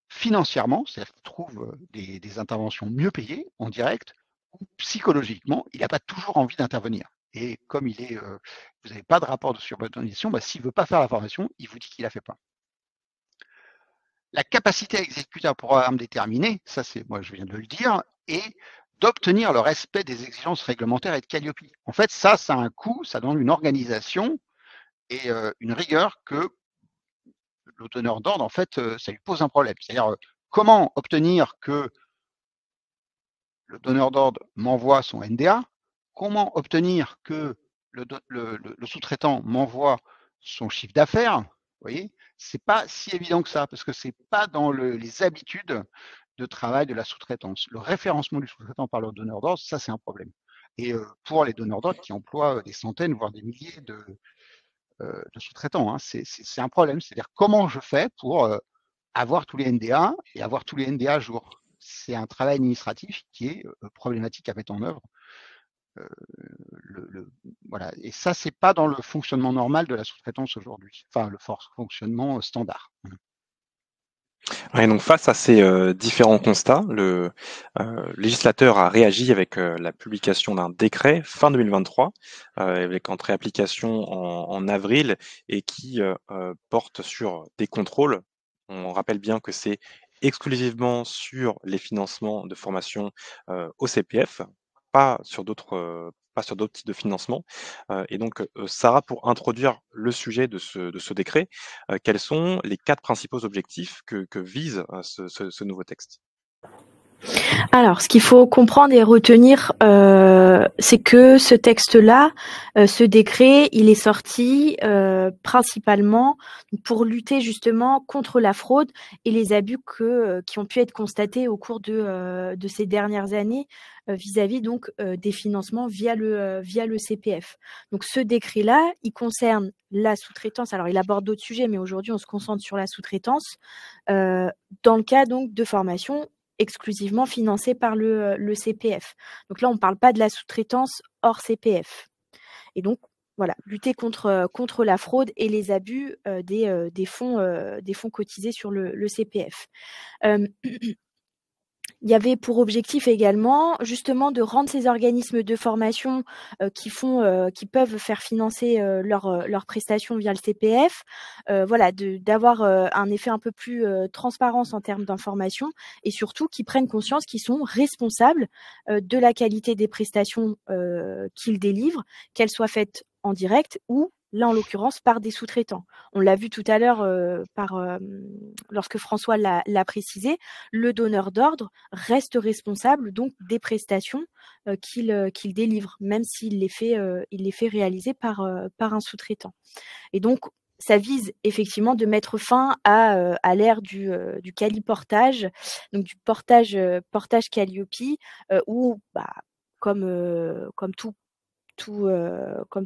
financièrement, c'est-à-dire qu'il trouve des interventions mieux payées en direct, ou psychologiquement, il n'a pas toujours envie d'intervenir. Et comme vous n'avez pas de rapport de subordination, s'il ne veut pas faire la formation, il vous dit qu'il ne la fait pas. La capacité à exécuter un programme déterminé, ça c'est, moi je viens de le dire, et d'obtenir le respect des exigences réglementaires et de Calliope. En fait, ça a un coût, ça donne une organisation et une rigueur que le donneur d'ordre, en fait, ça lui pose un problème. C'est-à-dire, comment obtenir que le donneur d'ordre m'envoie son NDA, comment obtenir que le sous-traitant m'envoie son chiffre d'affaires, vous voyez, c'est pas si évident que ça, parce que c'est pas dans les habitudes de travail de la sous-traitance. Le référencement du sous-traitant par le donneur d'ordre, ça c'est un problème. Et pour les donneurs d'ordre qui emploient des centaines, voire des milliers de sous-traitants, hein, c'est un problème. C'est-à-dire comment je fais pour avoir tous les NDA et avoir tous les NDA à jour. C'est un travail administratif qui est problématique à mettre en œuvre. Voilà. Et ça, c'est pas dans le fonctionnement normal de la sous-traitance aujourd'hui. Enfin, le fonctionnement standard. Ouais, donc face à ces différents constats, le législateur a réagi avec la publication d'un décret fin 2023, avec entrée application en avril et qui porte sur des contrôles. On rappelle bien que c'est exclusivement sur les financements de formation au CPF, pas sur d'autres types de financement. Et donc, Sarah, pour introduire le sujet de ce décret, quels sont les 4 principaux objectifs que vise ce nouveau texte? Alors, ce qu'il faut comprendre et retenir, c'est que ce texte-là, ce décret, il est sorti principalement pour lutter justement contre la fraude et les abus qui ont pu être constatés au cours de ces dernières années vis-à-vis donc des financements via le CPF. Donc ce décret-là, il concerne la sous-traitance. Alors il aborde d'autres sujets, mais aujourd'hui on se concentre sur la sous-traitance dans le cas donc de formation exclusivement financée par le CPF. Donc là, on ne parle pas de la sous-traitance hors CPF. Et donc, voilà, lutter contre la fraude et les abus des fonds cotisés sur le CPF. Il y avait pour objectif également justement de rendre ces organismes de formation qui peuvent faire financer leurs prestations via le CPF, voilà, d'avoir un effet un peu plus transparence en termes d'information et surtout qui prennent conscience qu'ils sont responsables de la qualité des prestations qu'ils délivrent, qu'elles soient faites en direct ou là, en l'occurrence, par des sous-traitants. On l'a vu tout à l'heure lorsque François l'a précisé, le donneur d'ordre reste responsable donc des prestations qu'il délivre, même s'il les fait réaliser par un sous-traitant. Et donc, ça vise effectivement de mettre fin à l'ère du quali-portage, donc du portage Calliope, où, comme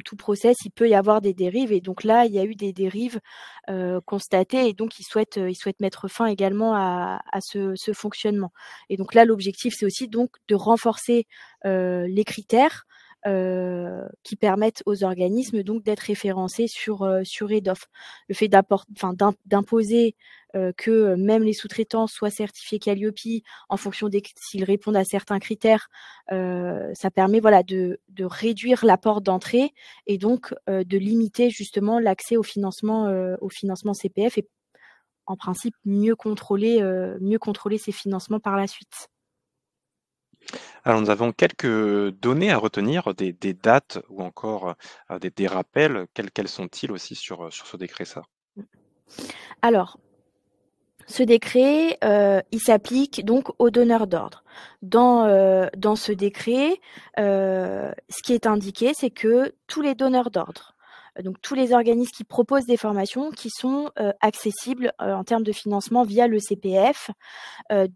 tout process, il peut y avoir des dérives et donc là, il y a eu des dérives constatées et donc ils souhaitent mettre fin également à ce fonctionnement. Et donc là, l'objectif, c'est aussi donc de renforcer les critères qui permettent aux organismes donc d'être référencés sur EDOF. Le fait d'imposer que même les sous-traitants soient certifiés Calliope en fonction s'ils répondent à certains critères, ça permet voilà de réduire la porte d'entrée et donc de limiter justement l'accès au financement CPF et en principe mieux contrôler ces financements par la suite. Alors nous avons quelques données à retenir, des dates ou encore des rappels. Quels sont-ils aussi sur ce décret, ça? Alors, ce décret, il s'applique donc aux donneurs d'ordre. Dans ce décret, ce qui est indiqué, c'est que tous les donneurs d'ordre, donc tous les organismes qui proposent des formations qui sont accessibles en termes de financement via le CPF,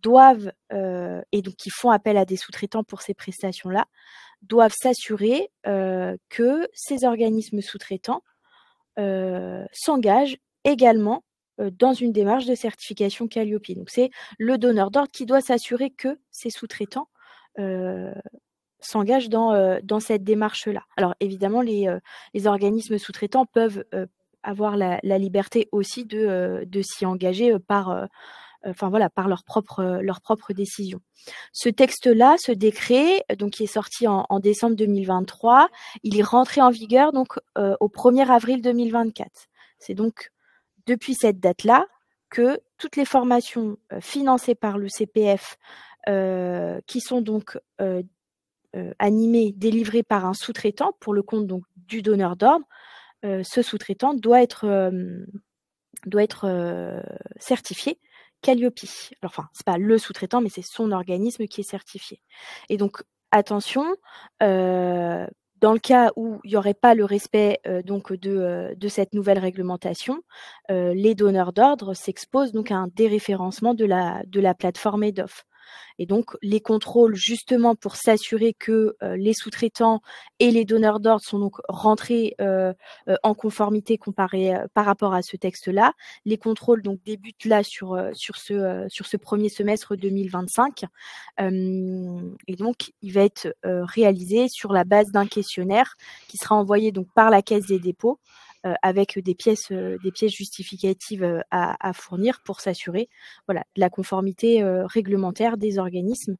doivent, et donc qui font appel à des sous-traitants pour ces prestations-là, doivent s'assurer que ces organismes sous-traitants s'engagent également dans une démarche de certification Calliope. Donc c'est le donneur d'ordre qui doit s'assurer que ses sous-traitants s'engagent dans cette démarche-là. Alors évidemment, les organismes sous-traitants peuvent avoir la liberté aussi de s'y engager par leur propre décision. Ce texte-là, ce décret, donc qui est sorti en décembre 2023, il est rentré en vigueur donc au 1er avril 2024. C'est donc depuis cette date-là que toutes les formations financées par le CPF qui sont donc animées, délivrées par un sous-traitant pour le compte donc du donneur d'ordre, ce sous-traitant doit être doit être certifié Calliope. Alors, enfin, c'est pas le sous-traitant, mais c'est son organisme qui est certifié. Et donc, attention, dans le cas où il n'y aurait pas le respect donc de cette nouvelle réglementation, les donneurs d'ordre s'exposent donc à un déréférencement de la plateforme EDOF. Et donc, les contrôles, justement, pour s'assurer que les sous-traitants et les donneurs d'ordre sont donc rentrés en conformité par rapport à ce texte-là. Les contrôles donc débutent là sur ce premier semestre 2025. Et donc, il va être réalisé sur la base d'un questionnaire qui sera envoyé donc par la Caisse des dépôts avec des pièces justificatives à fournir pour s'assurer de la conformité réglementaire des organismes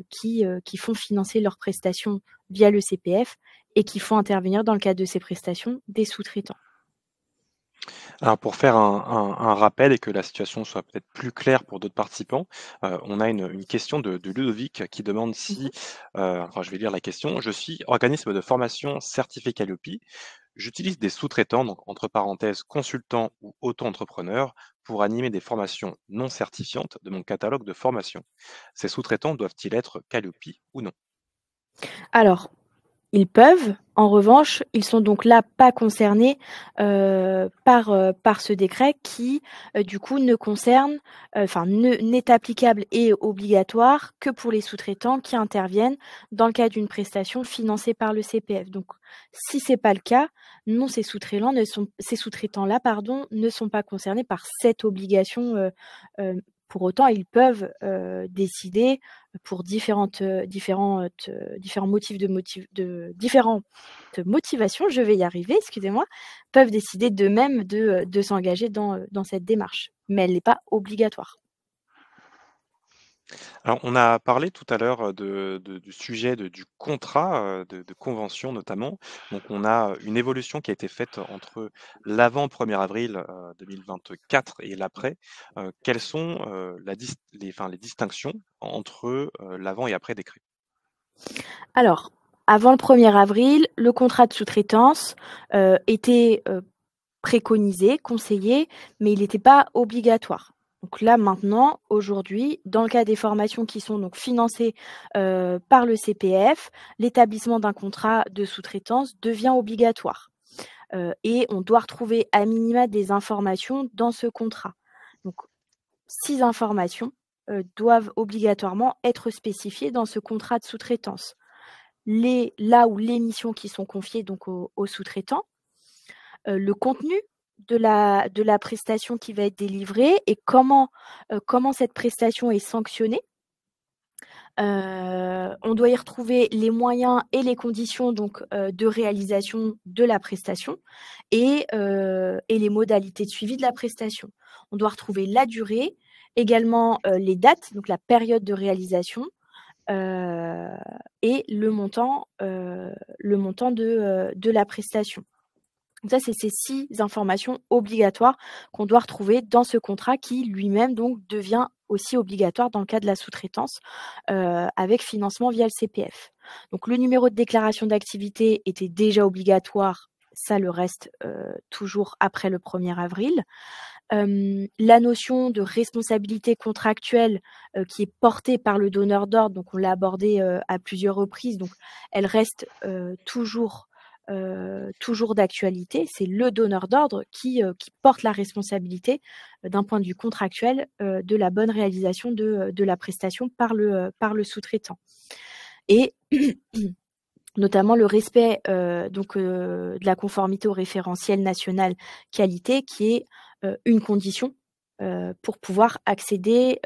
qui font financer leurs prestations via le CPF et qui font intervenir dans le cadre de ces prestations des sous-traitants. Alors pour faire un rappel et que la situation soit peut-être plus claire pour d'autres participants, on a une question de Ludovic qui demande si, enfin je vais lire la question: «Je suis organisme de formation certifié Calliope. J'utilise des sous-traitants, donc entre parenthèses consultants ou auto-entrepreneurs, pour animer des formations non certifiantes de mon catalogue de formation. Ces sous-traitants doivent-ils être Calliope ou non?» Alors, ils peuvent. En revanche, ils sont donc là pas concernés par ce décret qui, du coup, ne concerne, n'est applicable et obligatoire que pour les sous-traitants qui interviennent dans le cadre d'une prestation financée par le CPF. Donc, si c'est pas le cas, non, ces sous-traitants-là, ne sont pas concernés par cette obligation. Pour autant, ils peuvent décider pour différents motifs différentes motivations, je vais y arriver, excusez-moi, peuvent décider d'eux-mêmes de s'engager dans cette démarche. Mais elle n'est pas obligatoire. Alors, on a parlé tout à l'heure du sujet du contrat, de convention notamment. Donc, on a une évolution qui a été faite entre l'avant 1er avril 2024 et l'après. Quelles sont les distinctions entre l'avant et après décret? Alors, avant le 1er avril, le contrat de sous-traitance était préconisé, conseillé, mais il n'était pas obligatoire. Donc là, maintenant, aujourd'hui, dans le cas des formations qui sont donc financées par le CPF, l'établissement d'un contrat de sous-traitance devient obligatoire. Et on doit retrouver à minima des informations dans ce contrat. Donc, 6 informations doivent obligatoirement être spécifiées dans ce contrat de sous-traitance. Là où les missions qui sont confiées donc aux sous-traitants, le contenu de la prestation qui va être délivrée et comment cette prestation est sanctionnée. On doit y retrouver les moyens et les conditions donc de réalisation de la prestation et les modalités de suivi de la prestation. On doit retrouver la durée, également les dates, donc la période de réalisation et le montant de la prestation. Donc ça, c'est ces 6 informations obligatoires qu'on doit retrouver dans ce contrat qui lui-même donc devient aussi obligatoire dans le cas de la sous-traitance avec financement via le CPF. Donc le numéro de déclaration d'activité était déjà obligatoire, ça le reste toujours après le 1er avril. La notion de responsabilité contractuelle qui est portée par le donneur d'ordre, donc on l'a abordée à plusieurs reprises, donc elle reste toujours d'actualité. C'est le donneur d'ordre qui porte la responsabilité d'un point de vue contractuel de la bonne réalisation de la prestation par le sous-traitant. Et notamment le respect de la conformité au référentiel national qualité qui est une condition pour pouvoir accéder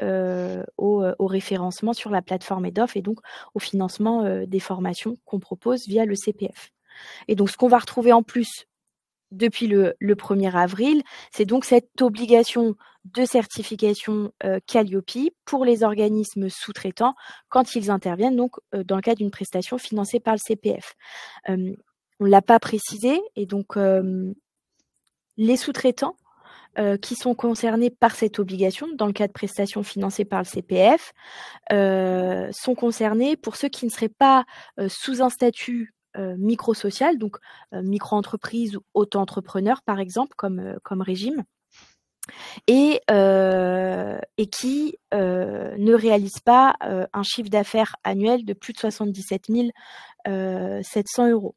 au référencement sur la plateforme EDOF et donc au financement des formations qu'on propose via le CPF. Et donc, ce qu'on va retrouver en plus depuis le 1er avril, c'est donc cette obligation de certification Calliope pour les organismes sous-traitants quand ils interviennent donc dans le cadre d'une prestation financée par le CPF. On ne l'a pas précisé et donc les sous-traitants qui sont concernés par cette obligation dans le cas de prestations financées par le CPF sont concernés pour ceux qui ne seraient pas sous un statut microsocial, donc micro-entreprise ou auto-entrepreneur par exemple comme régime, et qui ne réalise pas un chiffre d'affaires annuel de plus de 77 700 €.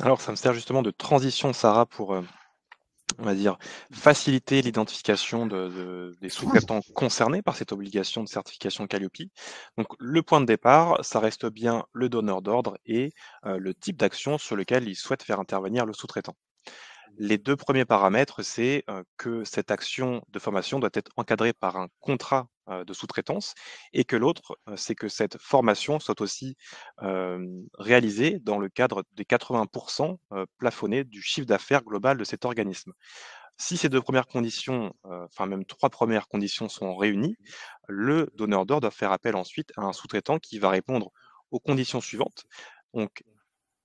Alors, ça me sert justement de transition, Sarah, pour, on va dire, faciliter l'identification des sous-traitants concernés par cette obligation de certification Calliope. Donc, le point de départ, ça reste bien le donneur d'ordre et le type d'action sur lequel il souhaite faire intervenir le sous-traitant. Les 2 premiers paramètres, c'est, que cette action de formation doit être encadrée par un contrat, de sous-traitance et que l'autre, c'est que cette formation soit aussi, réalisée dans le cadre des 80 plafonnés du chiffre d'affaires global de cet organisme. Si ces 2 premières conditions, enfin même 3 premières conditions sont réunies, le donneur d'ordre doit faire appel ensuite à un sous-traitant qui va répondre aux conditions suivantes. Donc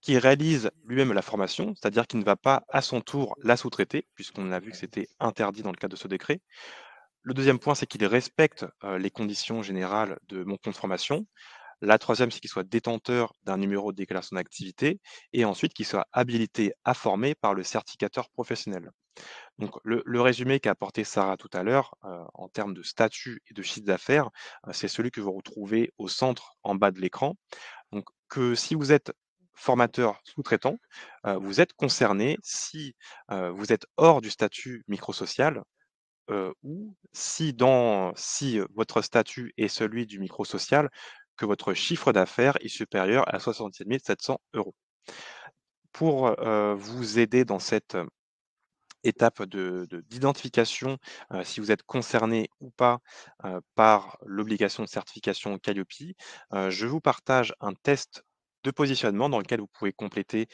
qui réalise lui-même la formation, c'est-à-dire qu'il ne va pas à son tour la sous-traiter, puisqu'on a vu que c'était interdit dans le cadre de ce décret. Le deuxième point, c'est qu'il respecte les conditions générales de mon compte formation. La troisième, c'est qu'il soit détenteur d'un numéro de déclaration d'activité et ensuite qu'il soit habilité à former par le certificateur professionnel. Donc le résumé qu'a apporté Sarah tout à l'heure en termes de statut et de chiffre d'affaires, c'est celui que vous retrouvez au centre en bas de l'écran. Donc que si vous êtes formateur sous-traitant, vous êtes concerné si vous êtes hors du statut microsocial ou si votre statut est celui du microsocial, que votre chiffre d'affaires est supérieur à 67 700 €. Pour vous aider dans cette étape d'identification, si vous êtes concerné ou pas par l'obligation de certification Calliope, je vous partage un test de positionnement dans lequel vous pouvez compléter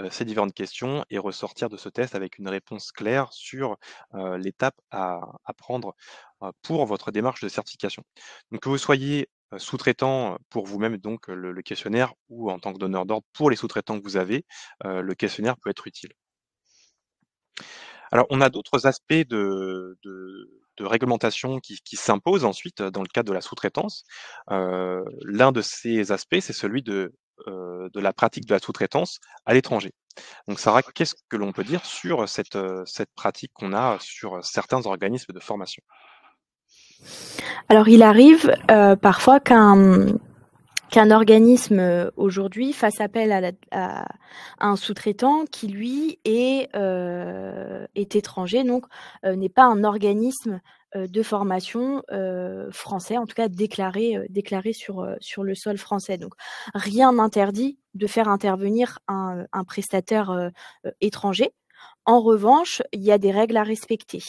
ces différentes questions et ressortir de ce test avec une réponse claire sur l'étape à prendre pour votre démarche de certification. Donc que vous soyez sous-traitant pour vous-même, donc le questionnaire, ou en tant que donneur d'ordre pour les sous-traitants que vous avez, le questionnaire peut être utile. Alors, on a d'autres aspects de réglementation qui s'imposent ensuite dans le cadre de la sous-traitance. L'un de ces aspects, c'est celui de la pratique de la sous-traitance à l'étranger. Donc Sarah, qu'est-ce que l'on peut dire sur cette pratique qu'on a sur certains organismes de formation? Alors il arrive parfois qu'un organisme aujourd'hui fasse appel à un sous-traitant qui lui est étranger, donc n'est pas un organisme de formation français, en tout cas déclaré sur le sol français. Donc rien n'interdit de faire intervenir un prestataire étranger. En revanche, il y a des règles à respecter.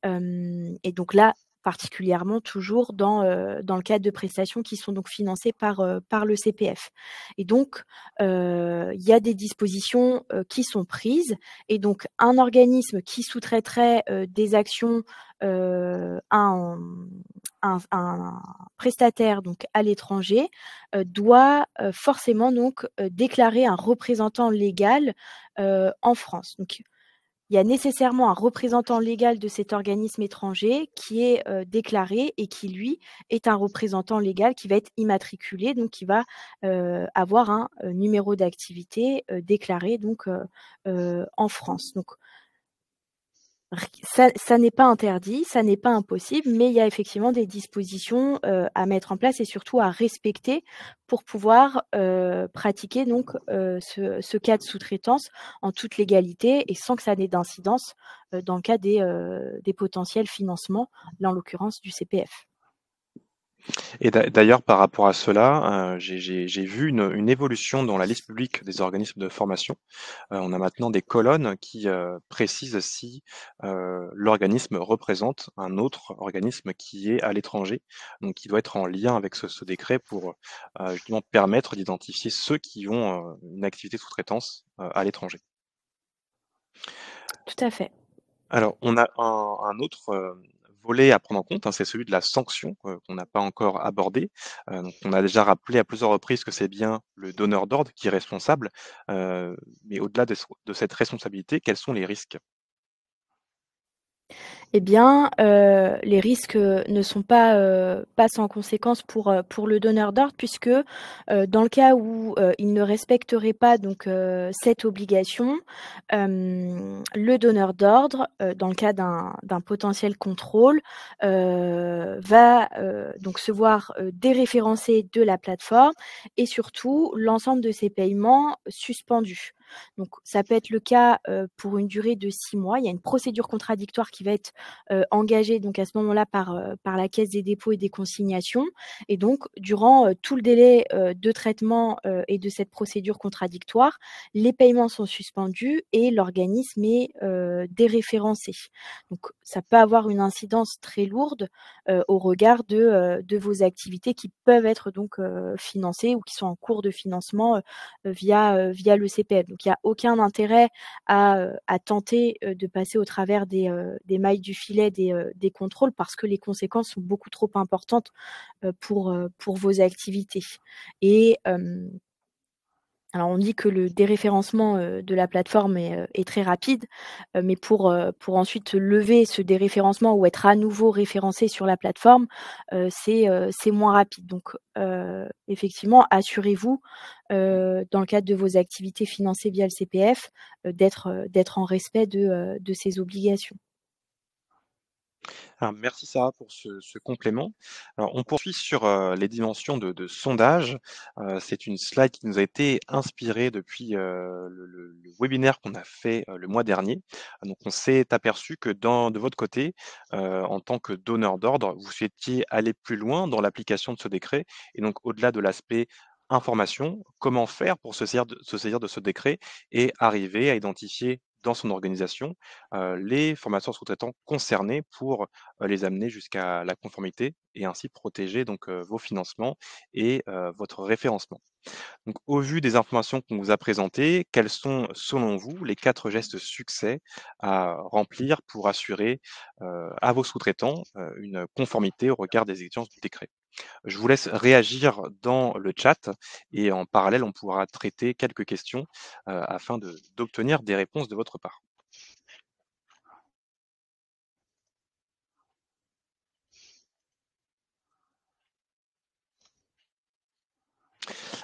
Et donc là, particulièrement toujours dans le cadre de prestations qui sont donc financées par le CPF. Et donc, il y a des dispositions qui sont prises. Et donc, un organisme qui sous-traiterait des actions à un prestataire donc à l'étranger doit forcément donc déclarer un représentant légal en France. Donc, il y a nécessairement un représentant légal de cet organisme étranger qui est déclaré et qui, lui, est un représentant légal qui va être immatriculé, donc qui va avoir un numéro d'activité déclaré donc en France. Donc, ça n'est pas interdit, ça n'est pas impossible, mais il y a effectivement des dispositions à mettre en place et surtout à respecter pour pouvoir pratiquer donc ce cas de sous-traitance en toute légalité et sans que ça n'ait d'incidence dans le cas des potentiels financements, là en l'occurrence du CPF. Et d'ailleurs, par rapport à cela, j'ai vu une évolution dans la liste publique des organismes de formation. On a maintenant des colonnes qui précisent si l'organisme représente un autre organisme qui est à l'étranger, donc qui doit être en lien avec ce décret pour justement permettre d'identifier ceux qui ont une activité de sous-traitance à l'étranger. Tout à fait. Alors, on a un autre volet à prendre en compte, hein, c'est celui de la sanction qu'on n'a pas encore abordé. Donc on a déjà rappelé à plusieurs reprises que c'est bien le donneur d'ordre qui est responsable, mais au-delà de cette responsabilité, quels sont les risques? Eh bien, les risques ne sont pas sans conséquence pour le donneur d'ordre puisque dans le cas où il ne respecterait pas donc cette obligation, le donneur d'ordre, dans le cas d'un potentiel contrôle, va donc se voir déréférencé de la plateforme et surtout l'ensemble de ses paiements suspendus. Donc ça peut être le cas pour une durée de 6 mois. Il y a une procédure contradictoire qui va être engagée donc à ce moment-là par la Caisse des dépôts et des consignations. Et donc durant tout le délai de traitement et de cette procédure contradictoire, les paiements sont suspendus et l'organisme est déréférencé. Donc ça peut avoir une incidence très lourde au regard de vos activités qui peuvent être donc financées ou qui sont en cours de financement via le CPF. Donc il n'y a aucun intérêt à tenter de passer au travers des mailles du filet des contrôles parce que les conséquences sont beaucoup trop importantes pour vos activités. Et alors on dit que le déréférencement de la plateforme est très rapide, mais pour ensuite lever ce déréférencement ou être à nouveau référencé sur la plateforme, c'est moins rapide. Donc effectivement, assurez-vous, dans le cadre de vos activités financées via le CPF, d'être en respect de ces obligations. Alors, merci Sarah pour ce complément. Alors, on poursuit sur les dimensions de sondage. C'est une slide qui nous a été inspirée depuis le webinaire qu'on a fait le mois dernier. Donc, on s'est aperçu que de votre côté, en tant que donneur d'ordre, vous souhaitiez aller plus loin dans l'application de ce décret. Et donc, au-delà de l'aspect information, comment faire pour se saisir de ce décret et arriver à identifier dans son organisation les formateurs sous-traitants concernés pour les amener jusqu'à la conformité et ainsi protéger donc vos financements et votre référencement. Donc, au vu des informations qu'on vous a présentées, quels sont, selon vous, les 4 gestes succès à remplir pour assurer à vos sous-traitants une conformité au regard des exigences du décret? Je vous laisse réagir dans le chat et en parallèle, on pourra traiter quelques questions afin d'obtenir des réponses de votre part.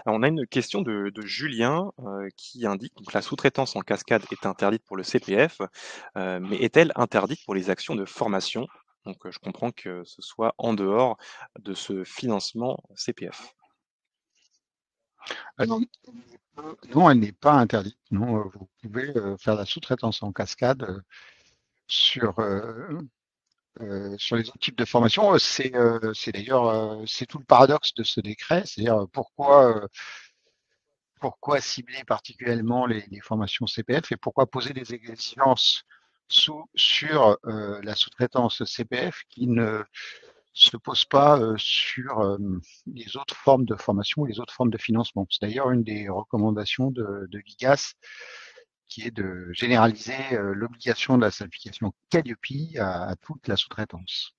Alors, on a une question de Julien qui indique que la sous-traitance en cascade est interdite pour le CPF, mais est-elle interdite pour les actions de formation? Donc, je comprends que ce soit en dehors de ce financement CPF. Non, non, elle n'est pas interdite. Non, vous pouvez faire la sous-traitance en cascade sur sur les autres types de formation. C'est d'ailleurs c'est tout le paradoxe de ce décret, c'est-à-dire pourquoi cibler particulièrement les formations CPF et pourquoi poser des exigences sur la sous-traitance CPF qui ne se pose pas sur les autres formes de formation et les autres formes de financement. C'est d'ailleurs une des recommandations de l'IGAS qui est de généraliser l'obligation de la certification Calliope à toute la sous-traitance.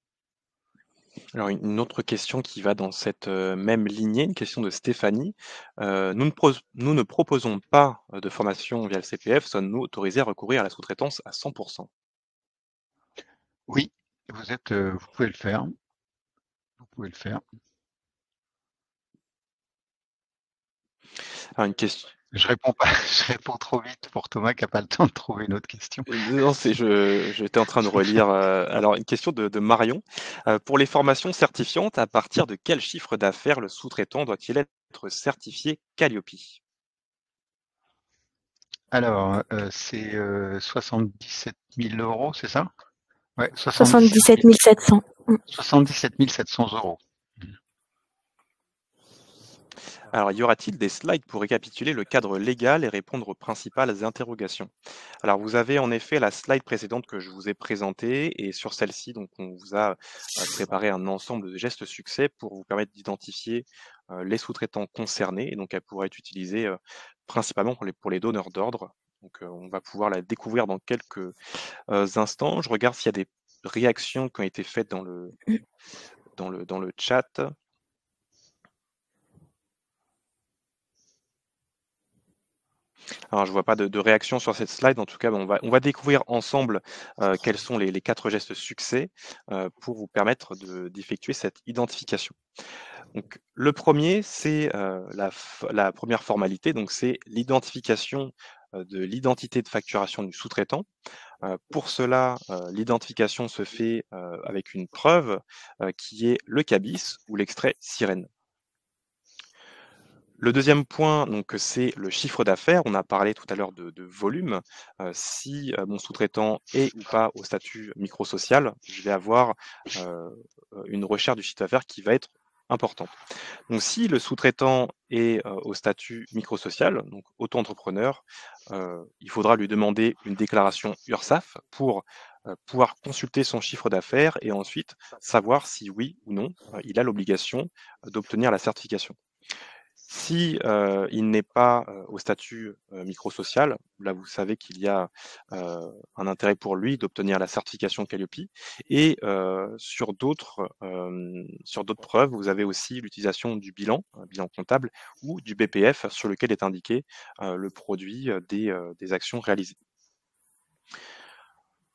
Alors, une autre question qui va dans cette même lignée, une question de Stéphanie. Nous ne proposons pas de formation via le CPF, sommes-nous autorisés à recourir à la sous-traitance à 100%? Oui, vous pouvez le faire. Vous pouvez le faire. Alors, une question. Je réponds pas, je réponds trop vite pour Thomas qui n'a pas le temps de trouver une autre question. Non, j'étais en train de relire. Alors, une question de Marion. Pour les formations certifiantes, à partir de quel chiffre d'affaires le sous-traitant doit-il être certifié Calliope? Alors, c'est 77 000 euros, c'est ça? Ouais, 77 700. 77 700 euros. Alors, y aura-t-il des slides pour récapituler le cadre légal et répondre aux principales interrogations? Alors, vous avez en effet la slide précédente que je vous ai présentée et sur celle-ci, donc, on vous a préparé un ensemble de gestes succès pour vous permettre d'identifier les sous-traitants concernés et donc elle pourra être utilisée principalement pour les donneurs d'ordre. Donc, on va pouvoir la découvrir dans quelques instants. Je regarde s'il y a des réactions qui ont été faites dans le chat. Alors, je vois pas de réaction sur cette slide. En tout cas, on va découvrir ensemble quels sont les 4 gestes succès pour vous permettre d'effectuer cette identification. Donc, le premier, c'est la première formalité, donc c'est l'identification de l'identité de facturation du sous-traitant. Pour cela, l'identification se fait avec une preuve qui est le CABIS ou l'extrait sirène. Le deuxième point, donc, c'est le chiffre d'affaires. On a parlé tout à l'heure de volume. Si mon sous-traitant est ou pas au statut microsocial, je vais avoir une recherche du chiffre d'affaires qui va être importante. Donc, si le sous-traitant est au statut microsocial, donc auto-entrepreneur, il faudra lui demander une déclaration URSSAF pour pouvoir consulter son chiffre d'affaires et ensuite savoir si oui ou non il a l'obligation d'obtenir la certification. Si il n'est pas au statut microsocial, là vous savez qu'il y a un intérêt pour lui d'obtenir la certification Calliope. Et sur d'autres preuves, vous avez aussi l'utilisation du bilan, un bilan comptable, ou du BPF sur lequel est indiqué le produit des actions réalisées.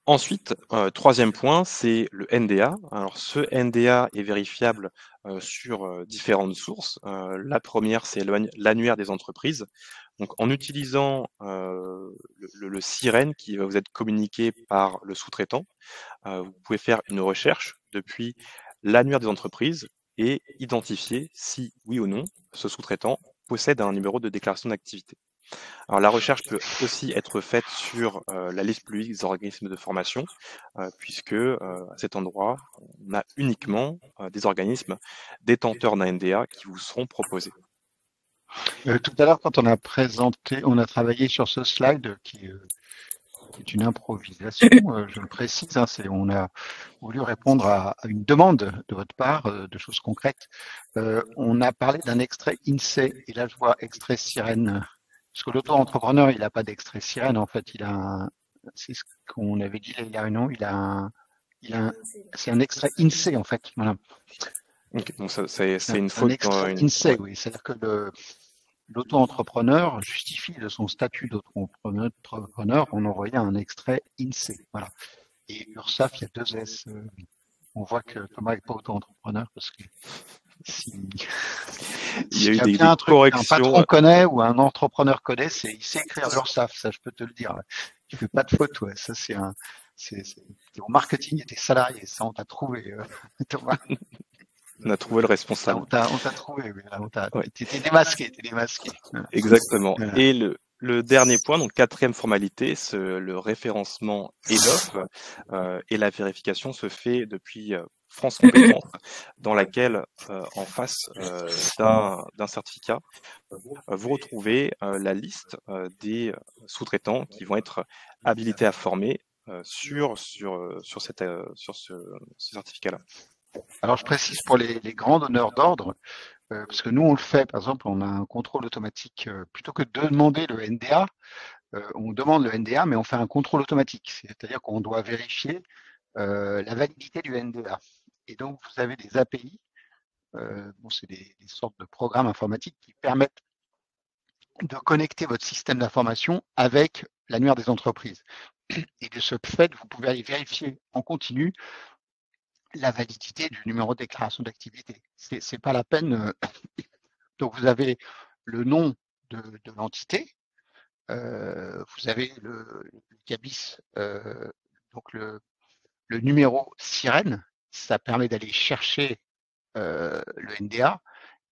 Ensuite, troisième point, c'est le NDA. Alors ce NDA est vérifiable sur différentes sources. La première, c'est l'annuaire des entreprises. Donc en utilisant le sirène qui va vous être communiqué par le sous-traitant, vous pouvez faire une recherche depuis l'annuaire des entreprises et identifier si, oui ou non, ce sous-traitant possède un numéro de déclaration d'activité. Alors la recherche peut aussi être faite sur la liste publique des organismes de formation, puisque à cet endroit, on a uniquement des organismes détenteurs d'un NDA qui vous seront proposés. Tout à l'heure, quand on a présenté, on a travaillé sur ce slide qui est une improvisation, je le précise, hein, on a voulu répondre à une demande de votre part, de choses concrètes. On a parlé d'un extrait INSEE, et là je vois extrait sirène. Parce que l'auto-entrepreneur, il n'a pas d'extrait sirène, en fait, c'est ce qu'on avait dit là, il y a un an, c'est un extrait INSEE, en fait. Voilà. Okay, donc c'est une faute. Un extrait INSEE, oui. C'est-à-dire que l'auto-entrepreneur justifie de son statut d'auto-entrepreneur en envoyant un extrait INSEE. Voilà. Et URSSAF, il y a 2 S. On voit que Thomas n'est pas auto-entrepreneur parce que il y a eu des un truc qu'un patron connaît ou un entrepreneur connaît, il sait écrire l'URSSAF, ça je peux te le dire. Tu fais pas de faute, ouais. Ça c'est au marketing et tes salariés, ça on t'a trouvé, Thomas. On a trouvé le responsable. On t'a trouvé, ouais. T'es démasqué. Exactement. Voilà. Et le dernier point, donc quatrième formalité, c'est le référencement EDOF et la vérification se fait depuis France Compétences, dans laquelle, en face d'un certificat, vous retrouvez la liste des sous-traitants qui vont être habilités à former sur ce certificat-là. Alors, je précise pour les grands donneurs d'ordre, parce que nous, on le fait, par exemple, on a un contrôle automatique, plutôt que de demander le NDA, on demande le NDA, mais on fait un contrôle automatique, c'est-à-dire qu'on doit vérifier la validité du NDA. Et donc, vous avez des API, c'est des sortes de programmes informatiques qui permettent de connecter votre système d'information avec l'annuaire des entreprises. Et de ce fait, vous pouvez aller vérifier en continu la validité du numéro de déclaration d'activité. C'est pas la peine. Donc, vous avez le nom de l'entité, vous avez le CABIS, donc le numéro sirène, ça permet d'aller chercher le NDA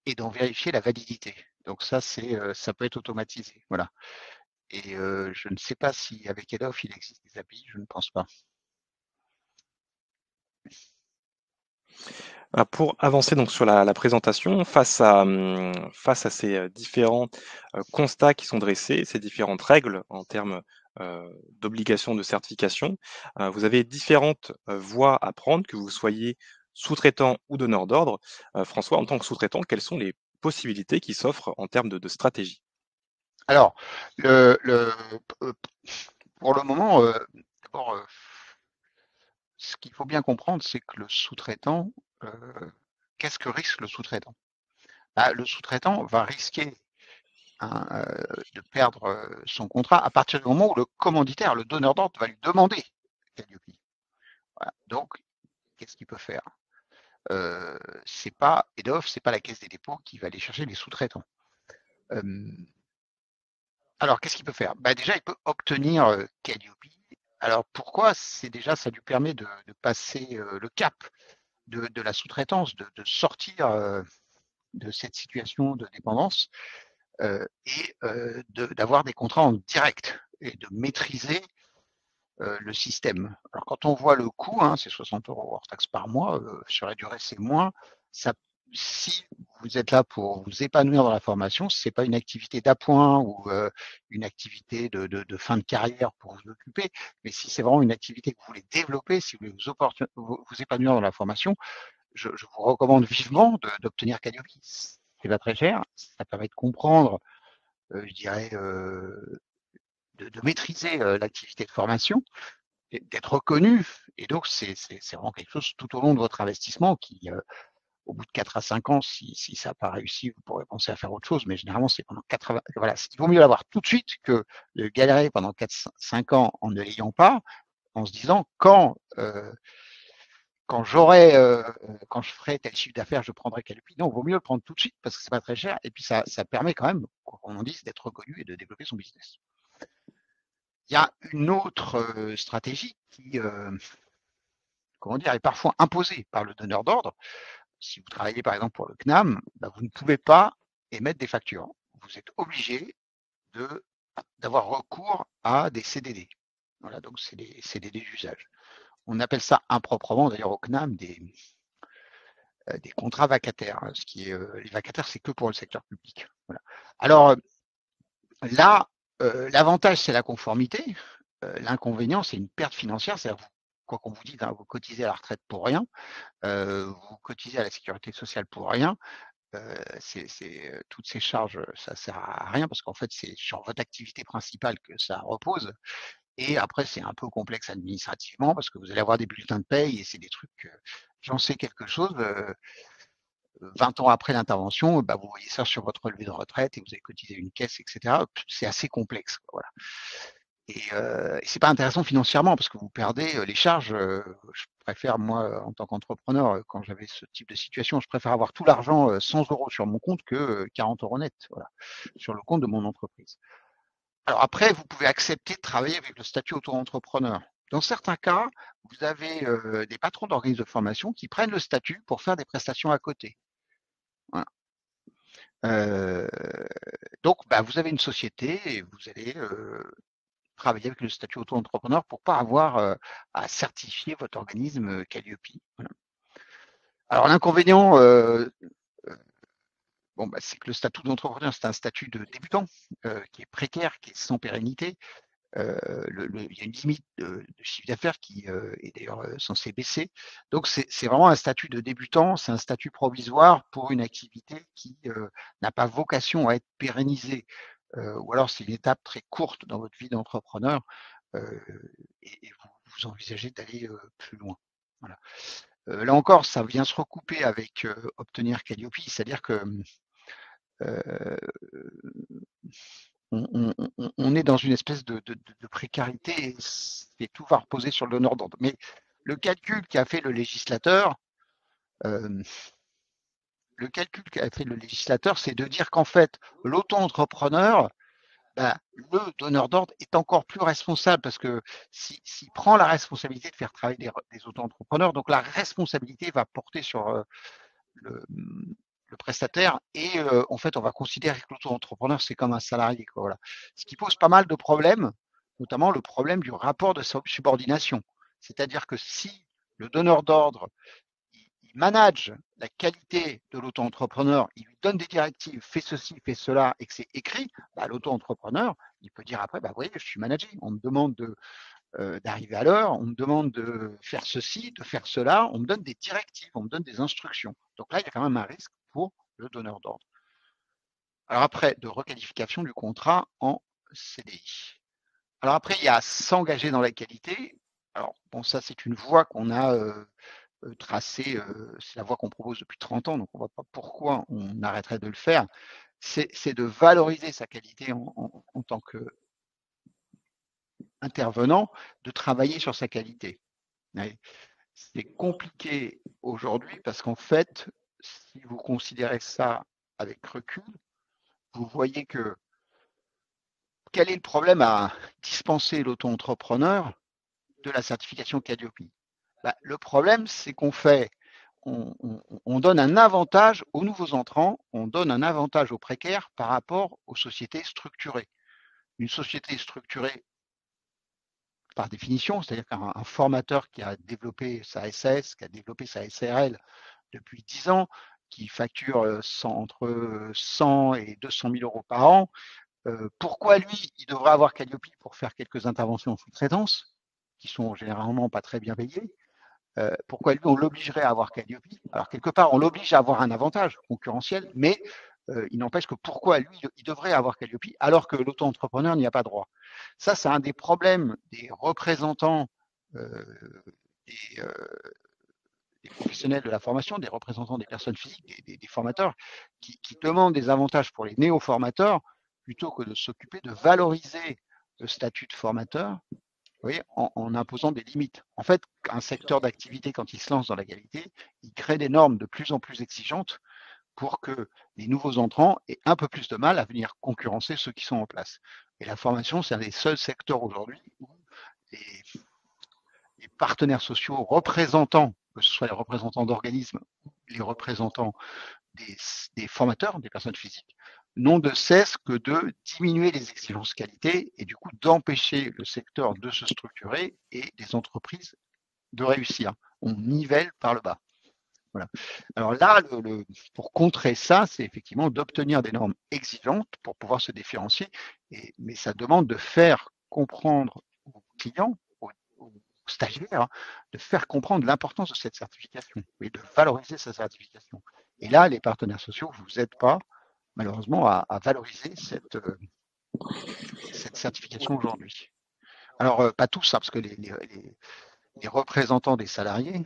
et d'en vérifier la validité. Donc ça peut être automatisé. Voilà. Et je ne sais pas si avec EDOF il existe des API, je ne pense pas. Pour avancer donc sur la présentation, face à ces différents constats qui sont dressés, ces différentes règles en termes d'obligation de certification, vous avez différentes voies à prendre, que vous soyez sous-traitant ou donneur d'ordre. François, en tant que sous-traitant, quelles sont les possibilités qui s'offrent en termes de stratégie? Alors, pour le moment, d'abord, ce qu'il faut bien comprendre, c'est que le sous-traitant, qu'est-ce que risque le sous-traitant? Le sous-traitant va risquer de perdre son contrat à partir du moment où le commanditaire, le donneur d'ordre, va lui demander Calliope. Voilà. Donc, qu'est-ce qu'il peut faire? C'est pas EDOF, c'est pas la Caisse des dépôts qui va aller chercher les sous-traitants. Alors, qu'est-ce qu'il peut faire? Déjà, il peut obtenir Calliope. Alors, pourquoi? C'est déjà, ça lui permet de passer le cap de la sous-traitance, de sortir de cette situation de dépendance et d'avoir des contrats en direct et de maîtriser le système. Alors, quand on voit le coût, c'est 60 € hors taxe par mois, sur la durée, c'est moins. Ça, si vous êtes là pour vous épanouir dans la formation, si ce n'est pas une activité d'appoint ou une activité de fin de carrière pour vous occuper, mais si c'est vraiment une activité que vous voulez développer, si vous voulez vous épanouir dans la formation, je vous recommande vivement d'obtenir Calliope. C'est pas très cher, ça permet de comprendre, je dirais, de maîtriser l'activité de formation, d'être reconnu. Et donc, c'est vraiment quelque chose tout au long de votre investissement qui, au bout de 4 à 5 ans, si ça n'a pas réussi, vous pourrez penser à faire autre chose. Mais généralement, c'est pendant 80. Voilà, il vaut mieux l'avoir tout de suite que de galérer pendant 4-5 ans en ne l'ayant pas, en se disant quand quand je ferai tel chiffre d'affaires, je prendrai Calliope. Non, il vaut mieux le prendre tout de suite parce que c'est pas très cher. Et puis, ça permet quand même, comme on dit, d'être reconnu et de développer son business. Il y a une autre stratégie qui, comment dire, est parfois imposée par le donneur d'ordre. Si vous travaillez par exemple pour le CNAM, vous ne pouvez pas émettre des factures. Vous êtes obligé d'avoir recours à des CDD. Voilà, donc c'est des CDD d'usage. On appelle ça improprement, d'ailleurs au CNAM, des contrats vacataires. Ce qui est, les vacataires, c'est que pour le secteur public. Voilà. Alors là, l'avantage, c'est la conformité. L'inconvénient, c'est une perte financière. C'est-à-dire, quoi qu'on vous dise, vous cotisez à la retraite pour rien, vous cotisez à la sécurité sociale pour rien. Toutes ces charges, ça sert à rien parce qu'en fait, c'est sur votre activité principale que ça repose. Et après, c'est un peu complexe administrativement parce que vous allez avoir des bulletins de paye et c'est des trucs, j'en sais quelque chose. 20 ans après l'intervention, vous voyez ça sur votre relevé de retraite et vous avez cotisé une caisse, etc. C'est assez complexe. Voilà. Et c'est pas intéressant financièrement parce que vous perdez les charges. Je préfère, moi, en tant qu'entrepreneur, quand j'avais ce type de situation, je préfère avoir tout l'argent 100 € sur mon compte que 40 € net, voilà, sur le compte de mon entreprise. Alors après, vous pouvez accepter de travailler avec le statut auto-entrepreneur. Dans certains cas, vous avez des patrons d'organismes de formation qui prennent le statut pour faire des prestations à côté. Voilà. Donc, vous avez une société et vous allez travailler avec le statut auto-entrepreneur pour pas avoir à certifier votre organisme Calliope. Voilà. Alors l'inconvénient, c'est que le statut d'entrepreneur, c'est un statut de débutant qui est précaire, qui est sans pérennité. Il y a une limite de chiffre d'affaires qui est d'ailleurs censée baisser. Donc c'est vraiment un statut de débutant, c'est un statut provisoire pour une activité qui n'a pas vocation à être pérennisée. Ou alors c'est une étape très courte dans votre vie d'entrepreneur et vous envisagez d'aller plus loin. Voilà. Là encore, ça vient se recouper avec obtenir Calliope, c'est-à-dire que on est dans une espèce de précarité et tout va reposer sur le donneur d'ordre. Mais le calcul qu'a fait le législateur, c'est de dire qu'en fait, l'auto-entrepreneur, le donneur d'ordre est encore plus responsable parce que s'il prend la responsabilité de faire travailler des auto-entrepreneurs, donc la responsabilité va porter sur le prestataire et en fait, on va considérer que l'auto-entrepreneur, c'est comme un salarié. Voilà. Ce qui pose pas mal de problèmes, notamment le problème du rapport de subordination. C'est-à-dire que si le donneur d'ordre il manage la qualité de l'auto-entrepreneur, il lui donne des directives, fais ceci, fais cela, et que c'est écrit, l'auto-entrepreneur, il peut dire après, vous voyez, je suis managé, on me demande d'arriver à l'heure, on me demande de faire ceci, de faire cela, on me donne des directives, on me donne des instructions. Donc là, il y a quand même un risque pour le donneur d'ordre. Alors après, de requalification du contrat en CDI. Alors après, il y a s'engager dans la qualité. Alors bon, ça c'est une voie qu'on a tracée, c'est la voie qu'on propose depuis 30 ans, donc on ne voit pas pourquoi on arrêterait de le faire. c'est de valoriser sa qualité en tant qu'intervenant, de travailler sur sa qualité. C'est compliqué aujourd'hui parce qu'en fait, si vous considérez ça avec recul, vous voyez que quel est le problème à dispenser l'auto-entrepreneur de la certification Calliope? Le problème, c'est on donne un avantage aux nouveaux entrants, on donne un avantage aux précaires par rapport aux sociétés structurées. Une société structurée, par définition, c'est-à-dire qu'un formateur qui a développé sa SAS, qui a développé sa SARL depuis 10 ans, qui facture entre 100 et 200 000 euros par an, pourquoi lui, il devrait avoir Calliope pour faire quelques interventions en sous-traitance, qui sont généralement pas très bien payées? Pourquoi lui, on l'obligerait à avoir Calliope? Alors, quelque part, on l'oblige à avoir un avantage concurrentiel, mais il n'empêche que pourquoi lui, il devrait avoir Calliope alors que l'auto-entrepreneur n'y a pas droit? Ça, c'est un des problèmes des représentants euh, des, euh, des professionnels de la formation, des représentants des personnes physiques, des formateurs, qui demandent des avantages pour les néo-formateurs plutôt que de s'occuper de valoriser le statut de formateur, vous voyez, en imposant des limites. En fait, un secteur d'activité, quand il se lance dans la qualité, il crée des normes de plus en plus exigeantes pour que les nouveaux entrants aient un peu plus de mal à venir concurrencer ceux qui sont en place. Et la formation, c'est un des seuls secteurs aujourd'hui où les, les partenaires sociaux représentants, que ce soit les représentants d'organismes, les représentants des formateurs, des personnes physiques, n'ont de cesse que de diminuer les exigences qualité et du coup d'empêcher le secteur de se structurer et des entreprises de réussir. On nivelle par le bas. Voilà. Alors là, pour contrer ça, c'est effectivement d'obtenir des normes exigeantes pour pouvoir se différencier, mais ça demande de faire comprendre aux clients, aux stagiaires, de faire comprendre l'importance de cette certification et de valoriser sa certification. Et là, les partenaires sociaux ne vous aident pas, malheureusement, à valoriser cette certification aujourd'hui. Alors, pas tous, hein, parce que les représentants des salariés,